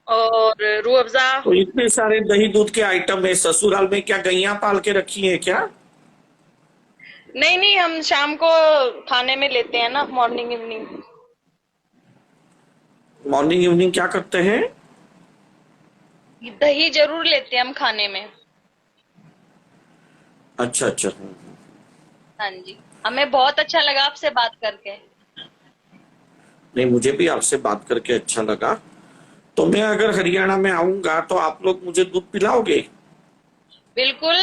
और रूह अफ़ज़ा। तो इतने सारे दही दूध के आइटम है, ससुराल में क्या गैया पाल के रखी है क्या? नहीं नहीं, हम शाम को खाने में लेते हैं ना, मॉर्निंग इवनिंग। मॉर्निंग इवनिंग क्या करते हैं? दही जरूर लेते हैं हम खाने में। अच्छा अच्छा। हाँ जी, हमें बहुत अच्छा लगा आपसे बात करके। नहीं, मुझे भी आपसे बात करके अच्छा लगा। तो मैं अगर हरियाणा में आऊंगा तो आप लोग मुझे दूध पिलाओगे? बिल्कुल,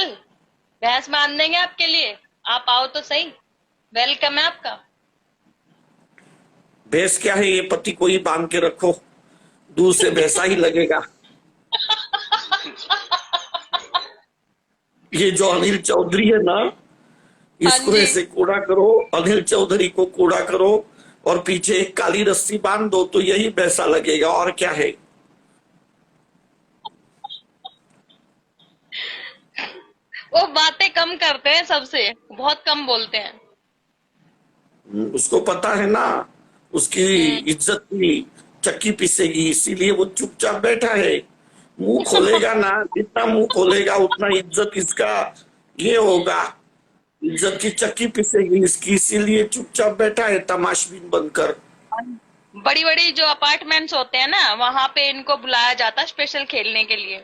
भैंस बांध देंगे आपके लिए। आप आओ तो सही, वेलकम है आपका। भैंस क्या है, ये पति को ही बांध के रखो, दूध से भैंसा ही लगेगा। ये जो अनिल चौधरी है ना, हाँ इसको जी, ऐसे कूड़ा करो, अनिल चौधरी को कूड़ा करो और पीछे एक काली रस्सी बांध दो तो यही भैंसा लगेगा, और क्या है। वो बातें कम करते हैं सबसे, बहुत कम बोलते हैं। उसको पता है ना, उसकी इज्जत की चक्की पिसेगी, इसीलिए वो चुपचाप बैठा है। मुंह खोलेगा ना, जितना मुंह खोलेगा उतना इज्जत इसका ये होगा, इज्जत की चक्की पिसेगी इसकी, इसीलिए चुपचाप बैठा है तमाशबीन बनकर। बड़ी बड़ी जो अपार्टमेंट्स होते हैं ना, वहां पे इनको बुलाया जाता है स्पेशल खेलने के लिए।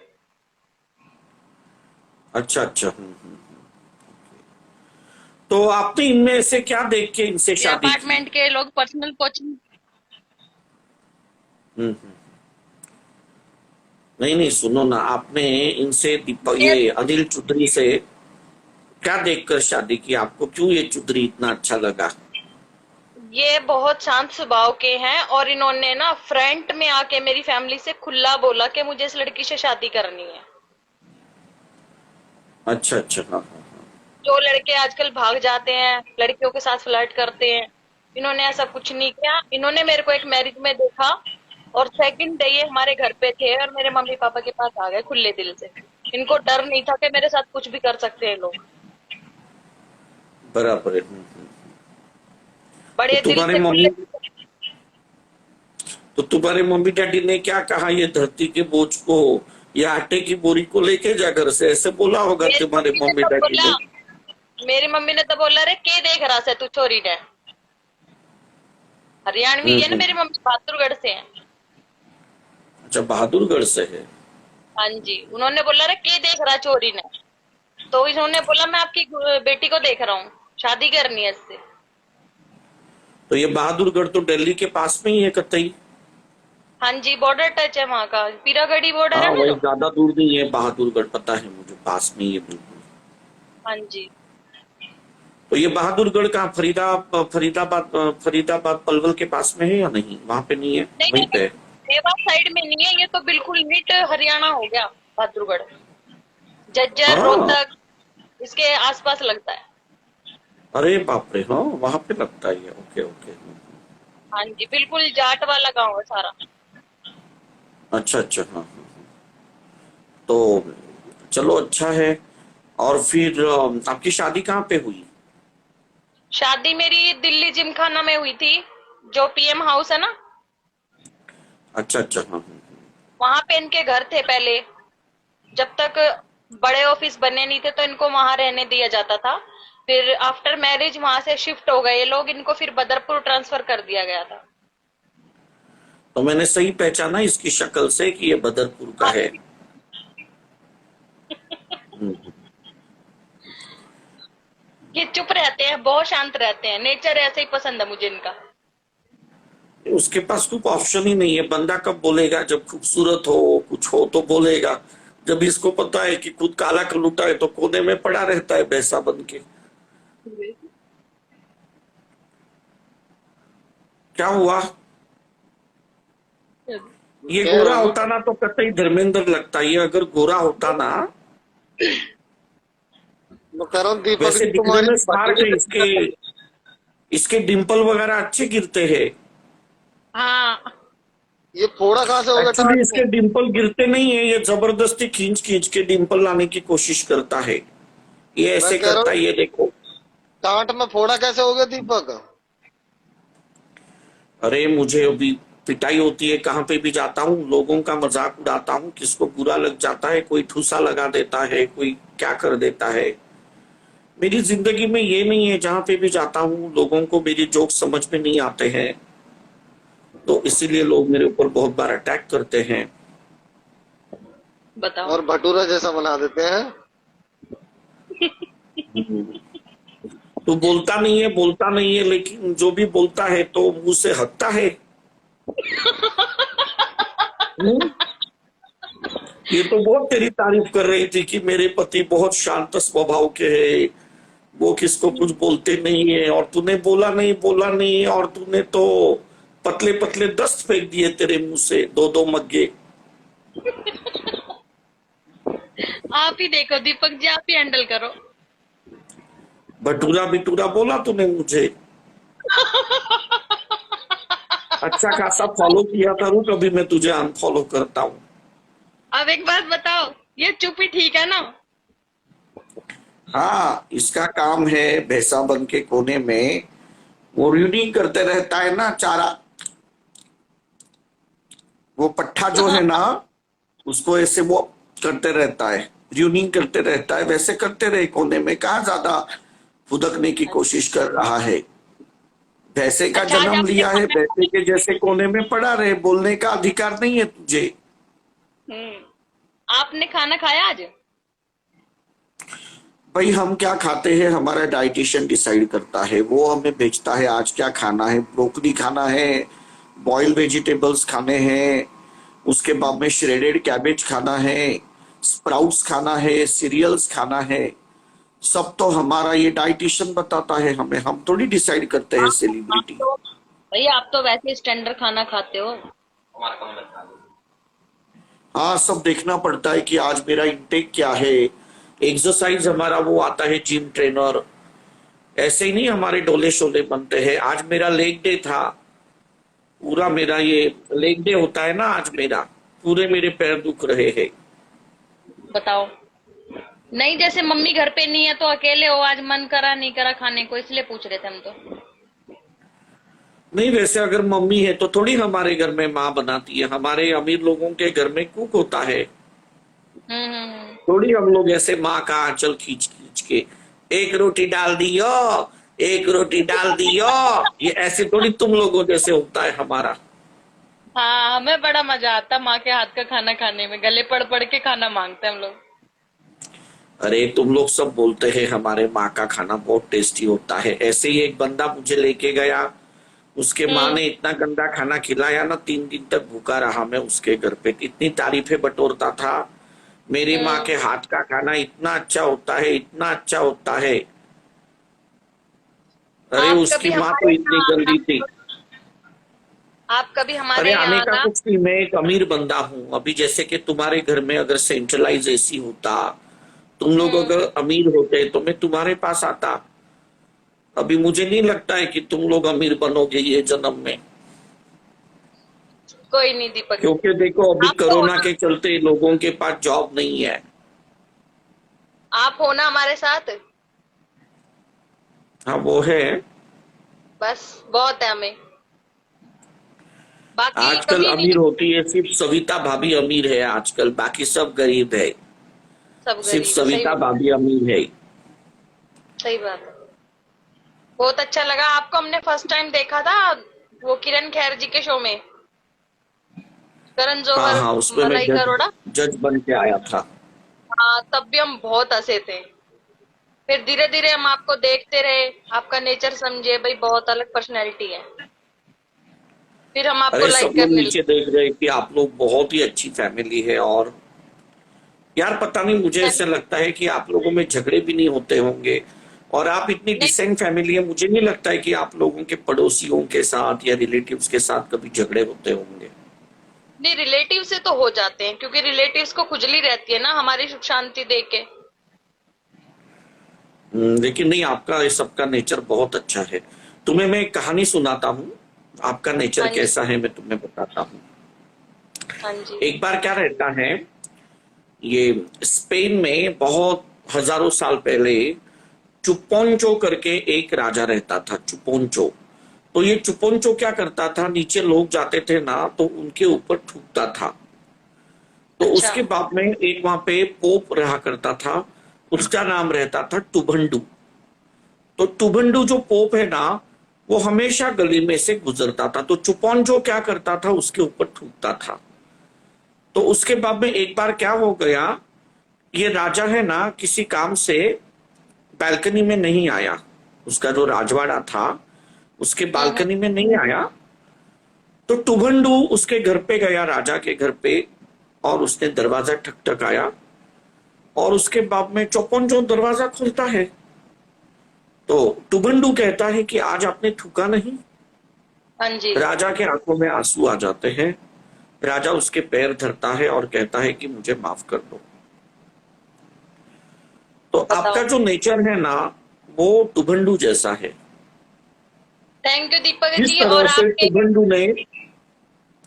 अच्छा अच्छा। तो आपने इनमें से क्या देख के इनसे ये शादी की? अपार्टमेंट के लोग पर्सनल कोचिंग। हम्म। नहीं नहीं, सुनो ना, आपने इनसे दीपक ये ये अनिल चौधरी से क्या देखकर शादी की? आपको क्यों ये चौधरी इतना अच्छा लगा? ये बहुत शांत स्वभाव के हैं और इन्होंने ना फ्रंट में आके मेरी फैमिली से खुला बोला कि मुझे इस लड़की से शादी करनी है। अच्छा अच्छा। हाँ हाँ। जो लड़के आजकल भाग जाते हैं, लड़कियों के साथ फ्लर्ट करते हैं, इन्होंने ऐसा कुछ नहीं किया। इन्होंने मेरे को एक मैरिज में देखा और सेकंड डे ये हमारे घर पे थे और मेरे मम्मी पापा के पास आ गए खुले दिल से। इनको डर नहीं था कि मेरे साथ कुछ भी कर सकते हैं लोग। बराबर है। बड़े तो दिल तुम्हारे से मम्मी खुले। तो तुम्हारे मम्मी डैडी ने क्या कहा, ये धरती के बोझ को या आटे की बोरी को लेके जा घर से, ऐसे बोला होगा मेरी तुम्हारे मम्मी ने मम्मी तो डैडी बोला, ने? मेरी मम्मी ने तो बोला, रे के देख रहा से तू छोरी ने। हरियाणवी है ना, मेरी मम्मी बहादुरगढ़ से है। अच्छा, बहादुरगढ़ से है। हाँ जी, उन्होंने बोला, रे के देख रहा चोरी ने। तो इन्होंने बोला, मैं आपकी बेटी को देख रहा हूँ, शादी करनी है इससे। तो ये बहादुरगढ़ तो दिल्ली के पास में ही है कतई। हाँ जी, बॉर्डर टच है वहाँ का, पीरागढ़ी बॉर्डर हाँ है ना वही, जो। ज्यादा दूर नहीं है बहादुरगढ़, पता है मुझे, पास में ही है बिल्कुल। हाँ जी, तो ये बहादुरगढ़ का फरीदाबाद फरीदाबाद पलवल के पास में है या नहीं? वहां पे नहीं है, नहीं वहीं नहीं, पे है। देवास साइड में नहीं है, ये तो बिल्कुल नीट हरियाणा हो गया बहादुरगढ़। झज्जर, हाँ। रोहतक इसके आसपास लगता है। अरे बाप रे, हाँ वहां पे लगता है ये। Okay okay. हाँ जी, बिल्कुल जाट वाला गांव है सारा। अच्छा अच्छा। हाँ हाँ। तो चलो अच्छा है। और फिर आपकी शादी कहाँ पे हुई? शादी मेरी दिल्ली जिमखाना में हुई थी, जो पीएम हाउस है ना, अच्छा अच्छा। हाँ हाँ। वहां पे इनके घर थे पहले। जब तक बड़े ऑफिस बने नहीं थे तो इनको वहां रहने दिया जाता था। फिर आफ्टर मैरिज वहां से शिफ्ट हो गए ये लोग, इनको फिर बदरपुर ट्रांसफर कर दिया गया था। तो मैंने सही पहचाना इसकी शक्ल से कि ये बदरपुर का हाँ है? जी, हम्म। ये चुप रहते हैं, बहुत शांत रहते हैं, नेचर ऐसे ही पसंद है मुझे इनका। उसके पास कुछ ऑप्शन ही नहीं है। बंदा कब बोलेगा? जब खूबसूरत हो, कुछ हो तो बोलेगा। जब इसको पता है कि खुद काला कलूटा है तो कोने में पड़ा रहता है भैंसा बन के। क्या हुआ? ये क्या गोरा हुआ? होता ना तो कतई धर्मेंद्र लगता। ये अगर गोरा होता ना, मैं कह रहा हूँ दीपक वैसे जी दिखने तुम्हारी में स्मार्ट है। इसके डिंपल वगैरह अच्छे गिरते हैं। हाँ, ये फोड़ा कहाँ से हो गया एक्चुअली टाट इसके में? डिंपल गिरते नहीं है, ये जबरदस्ती खींच खींच के डिंपल लाने की कोशिश करता है। ये मैं ऐसे कह रहा करता हूँ है, ये देखो। टाट में फोड़ा कैसे हो गया दीपक? अरे मुझे अभी पिटाई होती है, कहाँ पे भी जाता हूँ लोगों का मजाक उड़ाता हूँ, किसको बुरा लग जाता है, कोई ठूसा लगा देता है, कोई क्या कर देता है। मेरी जिंदगी में ये नहीं है, जहां पे भी जाता हूँ लोगों को मेरी जोक समझ में नहीं आते हैं, तो इसीलिए लोग मेरे ऊपर बहुत बार अटैक करते हैं। बताओ। और भटूरा जैसा बना देते हैं। तो बोलता नहीं है, लेकिन जो भी बोलता है तो मुंह से हकता है। हम्म? ये तो बहुत तेरी तारीफ कर रही थी कि मेरे पति बहुत शांत स्वभाव के हैं, वो किसको कुछ बोलते नहीं है, और तूने बोला नहीं, और तूने तो पतले पतले दस्त फेंक दिए तेरे मुंह से, दो दो मग्गे। आप ही देखो दीपक जी, आप ही हैंडल करो। भटूरा बिटूरा बोला तूने मुझे। अच्छा खासा फॉलो किया था, रुक अभी मैं तुझे अनफॉलो करता हूँ। अब एक बात बताओ, ये चुप ही ठीक है ना? हाँ, इसका काम है भैंसा बन के कोने में वो र्यूनिंग करते रहता है ना, चारा। वो पट्ठा जो है ना, उसको ऐसे वो करते रहता है, र्यूनिंग करते रहता है। वैसे करते रहे कोने में, कहाँ ज्यादा फुदकने की कोशिश कर रहा है। भैंसे का अच्छा, आज जन्म आपने लिया है, भैंसे के जैसे कोने में पड़ा रहे, बोलने का अधिकार नहीं है तुझे। आपने खाना खाया आज? भाई हम क्या खाते हैं हमारा डाइटिशियन डिसाइड करता है, वो हमें भेजता है आज क्या खाना है। ब्रोकली खाना है, बॉइल्ड वेजिटेबल्स खाने हैं, उसके बाद में श्रेडेड कैबेज खाना है, स्प्राउट्स खाना है, सीरियल्स खाना है। सब तो हमारा ये डाइटिशियन बताता है हमें, हम थोड़ी डिसाइड करते हैं सेलिब्रिटी। भाई आप तो वैसे स्टैंडर्ड खाना खाते हो। हाँ, सब देखना पड़ता है कि आज मेरा इंटेक क्या है। एक्सरसाइज हमारा वो आता है जिम ट्रेनर, ऐसे ही नहीं हमारे डोले शोले बनते हैं। आज मेरा लेग डे था, पूरा मेरा ये लेग डे होता है ना, आज मेरा पूरे मेरे पैर दुख रहे हैं। बताओ। नहीं, जैसे मम्मी घर पे नहीं है तो अकेले हो, आज मन करा नहीं करा खाने को, इसलिए पूछ रहे थे हम तो। नहीं, वैसे अगर मम्मी है तो थोड़ी हमारे घर में माँ बनाती है, हमारे अमीर लोगों के घर में कुक होता है। थोड़ी हम लोग ऐसे माँ का आंचल खींच खींच के एक रोटी डाल दियो, एक रोटी डाल दियो, ये ऐसे थोड़ी तुम लोगों जैसे होता है हमारा। हाँ, हमें बड़ा मजा आता माँ के हाथ का खाना खाने में, गले पड़ पड़ के खाना मांगते हैं हम लोग। अरे तुम लोग सब बोलते हैं हमारे माँ का खाना बहुत टेस्टी होता है। ऐसे ही एक बंदा मुझे लेके गया, उसके माँ ने इतना गंदा खाना खिलाया ना, 3 दिन तक भूखा रहा मैं उसके घर पे। इतनी तारीफें बटोरता था, मेरी माँ के हाथ का खाना इतना अच्छा होता है, इतना अच्छा होता है। अरे आप उसकी कभी माँ तो हमारे इतनी यहाँ गंदी थी। आप कभी अरे हमारे आने यहाँ का आना। कुछ नहीं, मैं एक अमीर बंदा हूँ। अभी जैसे कि तुम्हारे घर में अगर सेंट्रलाइज एसी होता, तुम लोग अगर अमीर होते तो मैं तुम्हारे पास आता। अभी मुझे नहीं लगता है कि तुम लोग अमीर बनोगे ये जन्म में, कोई नहीं दीपक, क्योंकि देखो अभी आप तो हो कोरोना ना, के चलते लोगों के पास जॉब नहीं है। आप हो ना हमारे साथ, हाँ वो है। बस बहुत है हमें, बाकी आजकल कभी अमीर नहीं। होती है सिर्फ सविता भाभी, अमीर है आजकल, बाकी सब गरीब है। सब सिर्फ गरीब, सविता भाभी अमीर है। सही बात है। बहुत अच्छा लगा आपको, हमने फर्स्ट टाइम देखा था वो किरण खेर जी के शो में, करण हाँ जौहर हाँ, उसमें मैं मलाई जज करोड़ा। जज बन के आया था। हाँ, तब भी हम बहुत हंसे थे। फिर धीरे धीरे हम आपको देखते रहे, आपका नेचर समझे, भाई बहुत अलग पर्सनैलिटी है, फिर हम आपको अरे सब लाइक लोग करने नीचे देख रहे हैं कि आप लोग बहुत ही अच्छी फैमिली है। और यार पता नहीं, मुझे ऐसा लगता है कि आप लोगों में झगड़े भी नहीं होते होंगे। और आप इतनी नहीं, डिसेंट फैमिली है, मुझे नहीं लगता है कि आप लोगों के पड़ोसियों के साथ या रिलेटिव्स के साथ कभी झगड़े होते होंगे। नहीं रिलेटिव से तो हो जाते हैं, क्योंकि रिलेटिव्स को खुजली रहती है ना हमारी सुख शांति देख के। लेकिन नहीं, आपका ये सबका नेचर बहुत अच्छा है। तुम्हें मैं एक कहानी सुनाता हूँ, आपका नेचर हाँ जी, कैसा है मैं तुम्हें बताता हूँ। हाँ जी, एक बार क्या रहता है, ये स्पेन में बहुत हजारों साल पहले चुपोंचो करके एक राजा रहता था, चुपोंचो। तो ये चुपोंचो क्या करता था, नीचे लोग जाते थे ना तो उनके ऊपर थूकता था। तो अच्छा, उसके बाद में एक वहां पे पोप रहा करता था, उसका नाम रहता था टुभंडू। तो टुभंडू जो पोप है ना, वो हमेशा गली में से गुजरता था, तो चुपोंचो क्या करता था, उसके ऊपर थूकता था। तो उसके बाद में एक बार क्या हो गया, ये राजा है ना किसी काम से बालकनी में नहीं आया, उसका जो राजवाड़ा था उसके हम्म, बालकनी में नहीं आया। तो टुभंडू उसके घर पे गया, राजा के घर पे, और उसने दरवाजा ठकठकाया। और उसके बाद में चौपन दरवाजा खुलता है। तो टुभंडू कहता है कि आज आपने थूका नहीं। हाँ जी, राजा के आंखों में आंसू आ जाते हैं। राजा उसके पैर धरता है और कहता है कि मुझे माफ कर दो। तो आपका बताओ। जो नेचर है ना, वो टुभंडू जैसा है। थैंक यू दीपक जिस जी। तरह और से आपके टुभंडू ने,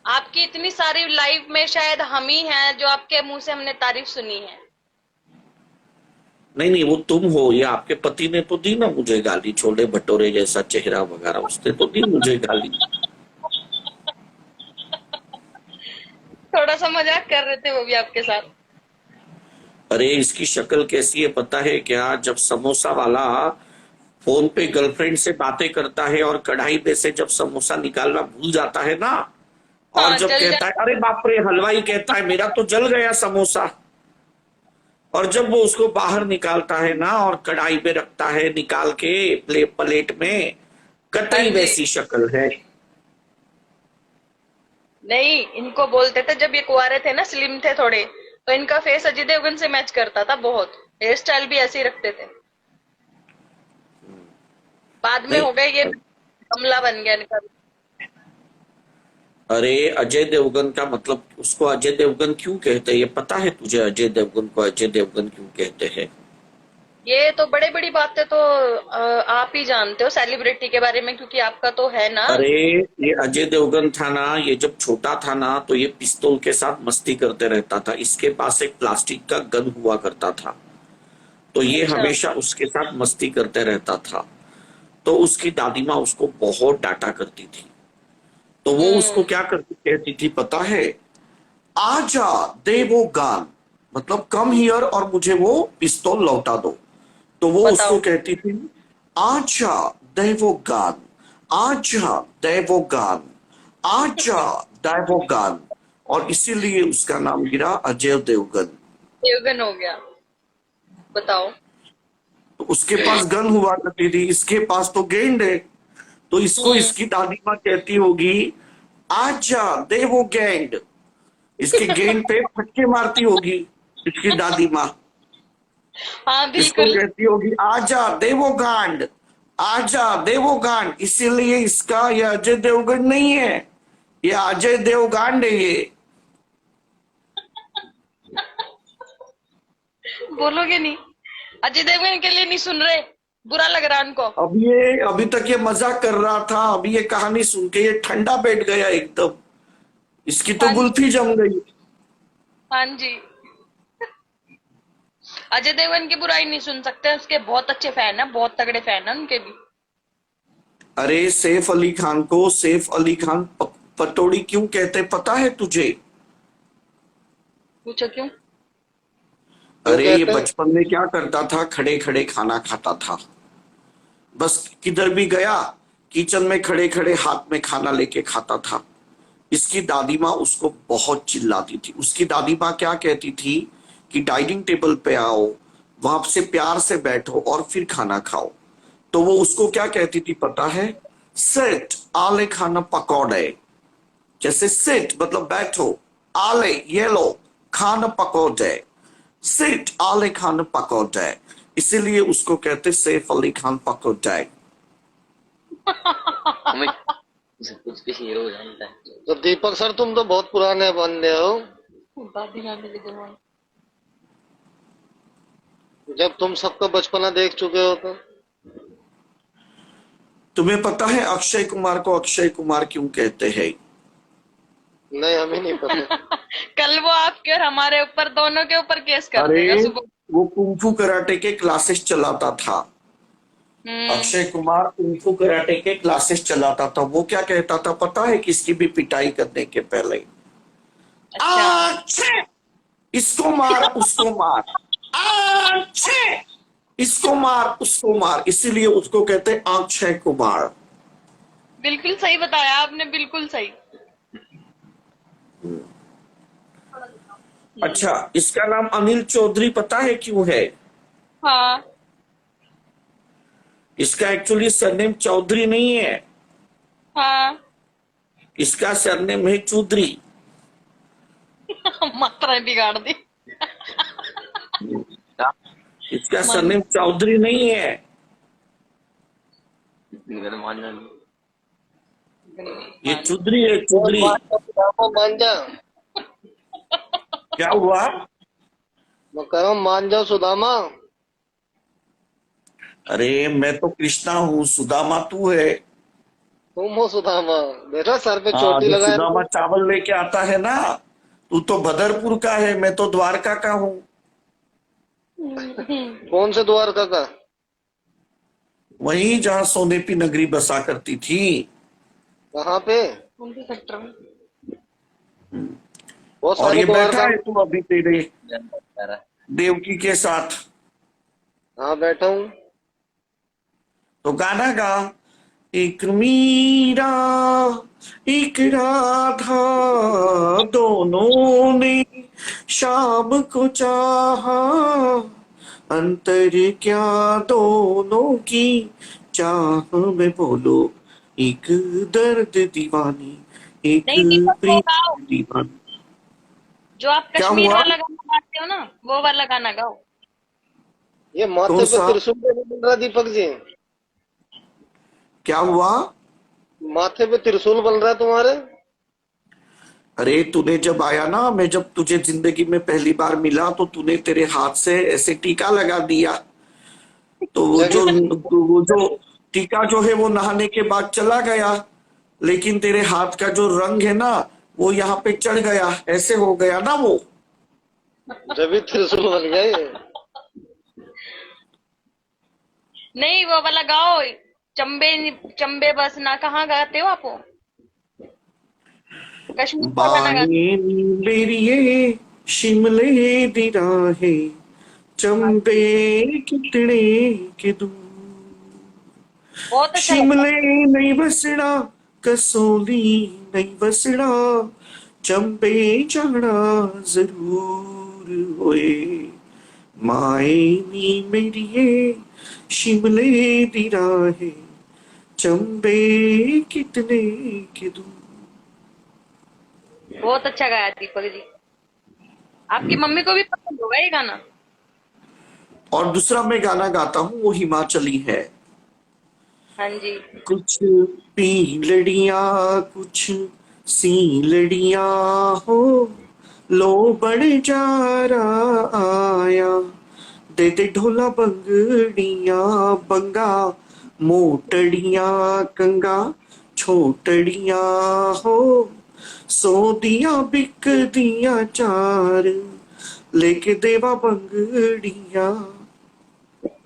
आपकी इतनी सारी लाइफ में शायद हम ही हैं जो आपके मुंह से हमने तारीफ सुनी है। नहीं नहीं वो तुम हो, या आपके पति ने तो दी ना मुझे गाली, छोले भटूरे जैसा चेहरा वगैरह, उसने तो दी मुझे गाली। थोड़ा सा मजाक कर रहे थे वो भी आपके साथ। अरे इसकी शक्ल कैसी है पता है क्या, जब समोसा वाला फोन पे गर्लफ्रेंड से बातें करता है और कढ़ाई में से जब समोसा निकालना भूल जाता है ना, और हाँ, जब जल कहता है अरे बाप रे, हलवाई कहता है मेरा तो जल गया समोसा, और जब वो उसको बाहर निकालता है ना और कढ़ाई पे रखता है निकाल के प्लेट में, हाँ कतई जी। वैसी शक्ल है। नहीं, इनको बोलते थे जब ये कुंवारे थे ना, स्लिम थे थोड़े, तो इनका फेस अजय देवगन से मैच करता था बहुत। हेयर स्टाइल भी ऐसे ही रखते थे। बाद में नहीं, हो गए ये कमला बन गया इनका। अरे अजय देवगन का मतलब, उसको अजय देवगन क्यों कहते हैं ये पता है तुझे? अजय देवगन को अजय देवगन क्यों कहते हैं? ये तो बड़े बड़ी बातें तो आप ही जानते हो सेलिब्रिटी के बारे में, क्योंकि आपका तो है ना। अरे ये अजय देवगन था ना, ये जब छोटा था ना तो ये पिस्तौल के साथ मस्ती करते रहता था। इसके पास एक प्लास्टिक का गन हुआ करता था, तो ये अच्छा, हमेशा उसके साथ मस्ती करते रहता था। तो उसकी दादी माँ उसको बहुत डांटा करती थी। तो वो उसको क्या करती कहती थी पता है? आजा दे वो गान, मतलब कम हियर और मुझे वो पिस्तौल लौटा दो। तो वो बताओ। उसको कहती थी आजा दे वो गान, आजा दे वो गान, आजा दे वो गान। और इसीलिए उसका नाम गिरा अजय देवगन। देवगन हो गया। बताओ। तो उसके पास गन हुआ करती थी, इसके पास तो गेंद है। तो इसको इसकी दादी माँ कहती होगी आजा दे वो गेंद। इसके गेंद पे फटके मारती होगी इसकी दादी माँ। हाँ इसको बिल्कुल। कहती होगी आजा दे वो गांड, आजा दे वो गांड। इसीलिए इसका ये अजय देवगन नहीं है, ये अजय देवगांड है ये। बोलोगे नहीं? अजय देवगन के लिए नहीं सुन रहे? बुरा लग रहा उनको? अभी तक ये मजाक कर रहा था, अभी ये कहानी सुन के ये ठंडा बैठ गया एकदम। इसकी तो हाँ, गुल्फी जम गई। हाँ जी। अजय देवगन की बुराई नहीं सुन सकते, उसके बहुत अच्छे फैन है, बहुत तगड़े फैन है उनके भी। अरे सैफ अली खान को सैफ अली खान पटौड़ी क्यों कहते पता है तुझे? पूछो क्यों? अरे ये कहते हैं? बचपन में क्या करता था, खड़े खड़े खाना खाता था। बस किधर भी गया किचन में खड़े खड़े हाथ में खाना लेके खाता था। इसकी दादी माँ उसको बहुत चिल्लाती थी। उसकी दादी माँ क्या कहती थी कि डाइनिंग टेबल पे आओ, वहां से प्यार से बैठो और फिर खाना खाओ। तो वो उसको क्या कहती थी पता है? सिट, आले खाना पकौड़े। जैसे सिट मतलब बैठो, आले ये लो खाना पकौड़े, सिट आले खाना पकौड़े, इसीलिए उसको कहते सैफ अली खान पकौड़े। हमें कुछ भी हीरो जानता है। तो दीपक सर तुम तो बहुत पुराने बंदे हो, दादी नानी के जमाने। जब तुम सबका बचपना देख चुके हो तो। तुम्हें पता है अक्षय कुमार को अक्षय कुमार क्यों कहते हैं? नहीं, हमें नहीं पता। कल वो आपके और हमारे ऊपर, दोनों के ऊपर केस कर अरे देगा सुबह। वो कुंफू कराटे के क्लासेस चलाता था। अक्षय कुमार कुंफू कराटे के क्लासेस चलाता था। वो क्या कहता था पता है किसकी भी पिटाई करने के पहले? अच्छा। अच्छे, इसको मार उसको मार, अच्छे, इसको मार उसको मार, इसीलिए उसको कहते हैं अक्षय कुमार। बिल्कुल सही बताया आपने, बिल्कुल सही। अच्छा, इसका नाम अनिल चौधरी पता है क्यों है? हाँ। इसका एक्चुअली सरनेम चौधरी नहीं है, हाँ। इसका सरनेम है चौधरी। मात्रा बिगाड़ दी। इसका सरनेम चौधरी नहीं है। मानना ये चौधरी है, चौधरी। मान जा, क्या हुआ? मैं कह रहा हूँ मान जाओ सुदामा। अरे मैं तो कृष्णा हूँ, सुदामा तू है। तुम हो सुदामा, बेटा सर पे हाँ, चोटी जो लगाए। सुदामा चावल लेके आता है ना, तू तो बदरपुर का है, मैं तो द्वारका का हूँ। कौन से द्वारका का? वहीं जहाँ सोने की नगरी बसा करती थी। कहाँ पे? कौन से सेक्टर में? बहुत और सारे ये बैठा द्वारका। है तू अभी तेरे जानता है। देवकी के साथ। हाँ बैठा हूँ। तो गाना गा। एक मीरा एक राधा, दोनों ने शाम को चाहा, अंतर क्या दोनों की चाह में, बोलो एक दर्द दीवानी, एक नहीं, दीपक वो प्रीत गाओ दीवानी। जो आप क्या कश्मीर हुआ? वाला गाना गाते हो ना, वो वाला गाना गाओ। ये माथे कौन पे सा? त्रिशूल तो नहीं बन रहा दीपक जी? क्या हुआ? माथे पे त्रिशूल बन रहा है तुम्हारे। अरे तूने जब आया ना, मैं जब तुझे जिंदगी में पहली बार मिला तो तूने तेरे हाथ से ऐसे टीका लगा दिया। तो वो जो टीका जो है वो नहाने के बाद चला गया, लेकिन तेरे हाथ का जो रंग है ना वो यहाँ पे चढ़ गया, ऐसे हो गया ना वो। जब भी त्रिशूल बन गया ये। नहीं, वो वाला गाओ। चंबे चंबे बस ना, कहाँ गाते हो आप वो? कश्मीर का गाना गाते बाने मेरिए शिमले दी राहें, चंबे कितने के दूर, हो। बहुत अच्छा लगता शिमले नहीं बसड़ा, कसोली नहीं बसड़ा, चंबे जाना जरूर होए, माए नी मेरिए शिमले दी राहें, चंबे कितने के दूर। है। बहुत अच्छा गाया दीपक जी। आपकी मम्मी को भी पसंद होगा ये गाना। और दूसरा मैं गाना गाता हूँ वो हिमाचली है। हाँ जी। कुछ पी लड़ियां कुछ सी लड़ियां हो, लो बड़ जा रहा आया, दे दे ढोला बंगड़ियां बंगा, मोटड़ियां कंगा छोटड़ियां हो, सो दिया बिक दिया चार, लेके देवा बंगड़ियां।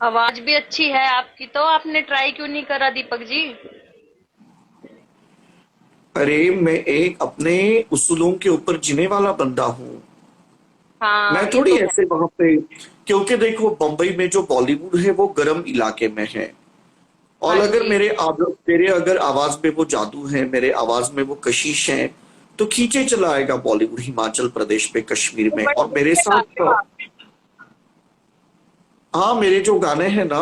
आवाज भी अच्छी है आपकी, तो आपने ट्राई क्यों नहीं करा दीपक जी? अरे मैं एक अपने उसूलों के ऊपर जीने वाला बंदा हूँ। हाँ, मैं ये थोड़ी तो है। ऐसे वहां पे, क्योंकि देखो बंबई में जो बॉलीवुड है वो गर्म इलाके में है, और हाँ अगर जी। मेरे अगर आवाज में वो जादू है, मेरे आवाज में वो कशिश है, तो खींचे चला आएगा बॉलीवुड हिमाचल प्रदेश पे, कश्मीर में। और मेरे बड़े साथ गाते हो आप। हाँ, मेरे जो गाने हैं ना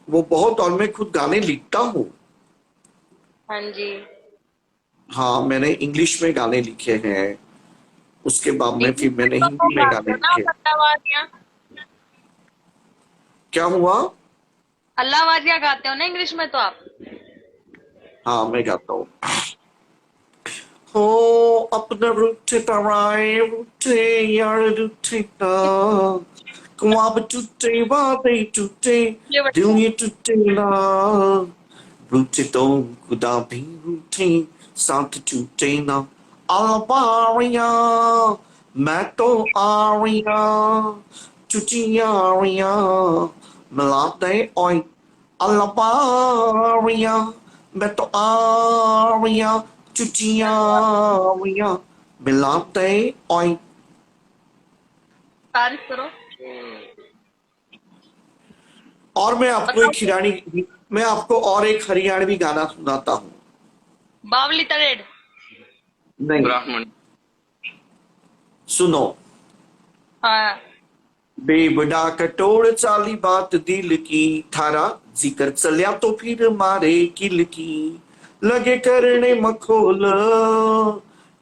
वो बहुत, और मैं खुद गाने लिखता हूँ। हाँ जी। हाँ, मैंने इंग्लिश में गाने लिखे हैं, उसके बाद में इंग्लिश फिर में मैंने तो वो हिंदी में गाते गाने हो ना लिखे। आप अल्लाहवाजियाँ। क्या हुआ? अल्लाहवाजियाँ गाते हो ना इंग्लिश में तो आप। हाँ, मैं गाता हूँ। हो अपना रूठे तराए रूठे यार रूठे ना, ख्वाब टूटे वादे टूटे, ये दिल बच्चा ये टूटे ना, रूठे तो खुदा भी रूठे, साथ टूटे ना। अलबारिया मैं तो आरिया, टूटी आरिया मिलाते ओए। अलबारिया मैं तो आरिया, टूटी आरिया मिलाते ओए। तारीफ करो। और मैं आपको बताओ एक मैं आपको और एक हरियाणवी गाना सुनाता हूँ। बावली तरेड। नहीं, ब्राह्मण। सुनो। हाँ। बेबड़ा कटोर चाली बात दिल की, थारा जिक्र चलिया तो फिर मारे किल की, लगे करने मखोल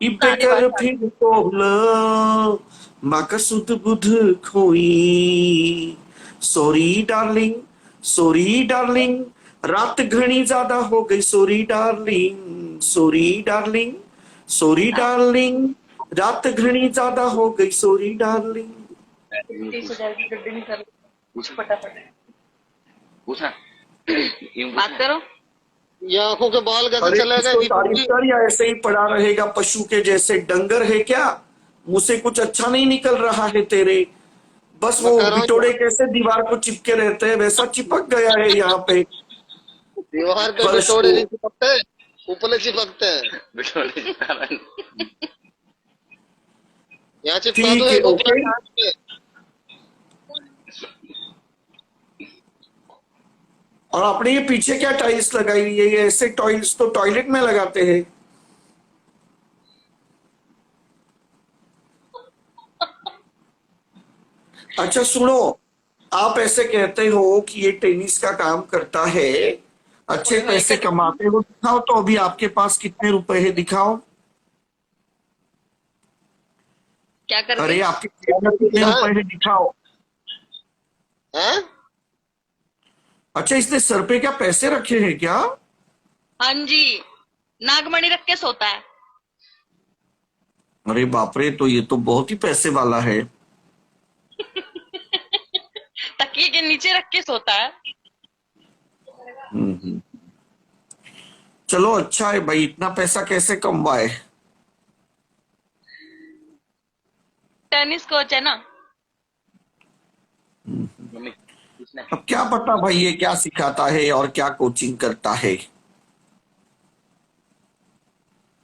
इबे सारी कर भाषा। फिर तोल, माँ का सुध बुध खोई। सॉरी डार्लिंग, रात घनी ज्यादा हो गई, सॉरी डार्लिंग, रात घनी ज्यादा हो गई, सॉरी डार्लिंग। 30,000 की बिल्डिंग कर पूछा फटाफट पूछा यूं बात पूछा। करो। ये आंखों के बाल कैसे अरे चले गए इसको दीपक तारीफ जी? कर, या ऐसे ही पड़ा रहेगा पशु के जैसे? डंगर है क्या? मुंह से कुछ अच्छा नहीं निकल रहा है तेरे। बस मैं वो कह रहा बिटोड़े हूँ कैसे दीवार को चिपके रहते हैं वैसा चिपक गया है यहाँ पे दीवार पे भी फर्श तोड़े को। नहीं चिपकते, ऊपर चिपकते हैं। बिठोड़े चिपका। यहाँ चिपका दो ठीक है, एक ओके। ऊपर कांच पे। और आपने ये पीछे क्या टाइल्स लगाई हुई है? ये ऐसे टाइल्स तो टॉयलेट में लगाते हैं। अच्छा सुनो, आप ऐसे कहते हो कि ये टेनिस का काम करता है, अच्छे पैसे कमाते हो, दिखाओ तो अभी आपके पास कितने रुपए है, दिखाओ। क्या करके? अरे आपके जेब में कितने रुपए है, दिखाओ। हैं? अच्छा, इसने सर पे क्या पैसे रखे हैं क्या? हाँ जी, नागमणि रख के सोता है। अरे बाप रे, तो ये तो बहुत ही पैसे वाला है। तकिए के नीचे रख के सोता है। हम्म। चलो अच्छा है भाई, इतना पैसा कैसे कमवाए? टेनिस कोच है ना। अब क्या पता भाई ये क्या सिखाता है और क्या कोचिंग करता है।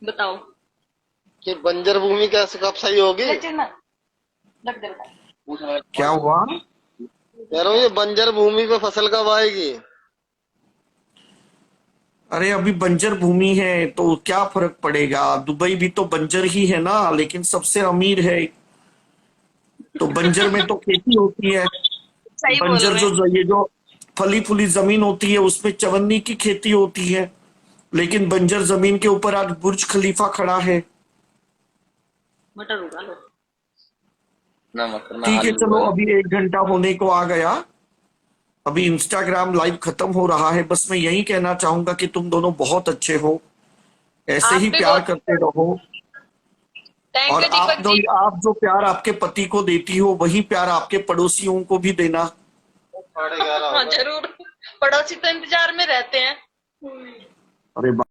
बताओ। कि बंजर भूमि कैसे कब सही होगी? बच्चे ना लग देता है। क्या हुआ? कह रहा हूँ ये बंजर भूमि पे फसल कब आएगी? अरे अभी बंजर भूमि है तो क्या फर्क पड़ेगा? दुबई भी तो बंजर ही है ना, लेकिन सबसे अमीर है। तो बंजर में तो खेती होती है। सही बोल बंजर रहे हैं। ये जो फली फूली जमीन होती है उसमें चवन्नी की खेती होती है, लेकिन बंजर जमीन के ऊपर आज बुर्ज खलीफा खड़ा है। मटर उगा लो। ना मटर ना ठीक है, आलू चलो उगा। अभी 1 घंटा होने को आ गया। अभी इंस्टाग्राम लाइव खत्म हो रहा है। बस मैं यही कहना चाहूंगा कि तुम दोनों बहुत अच्छे हो, ऐसे आप ही भी प्यार बहुत करते रहो। थैंक और यू दीपक जी। आप जो प्यार आपके पति को देती हो वही प्यार आपके पड़ोसियों को भी देना। 11:30 हाँ जरूर, पड़ोसी तो इंतजार में रहते हैं। अरे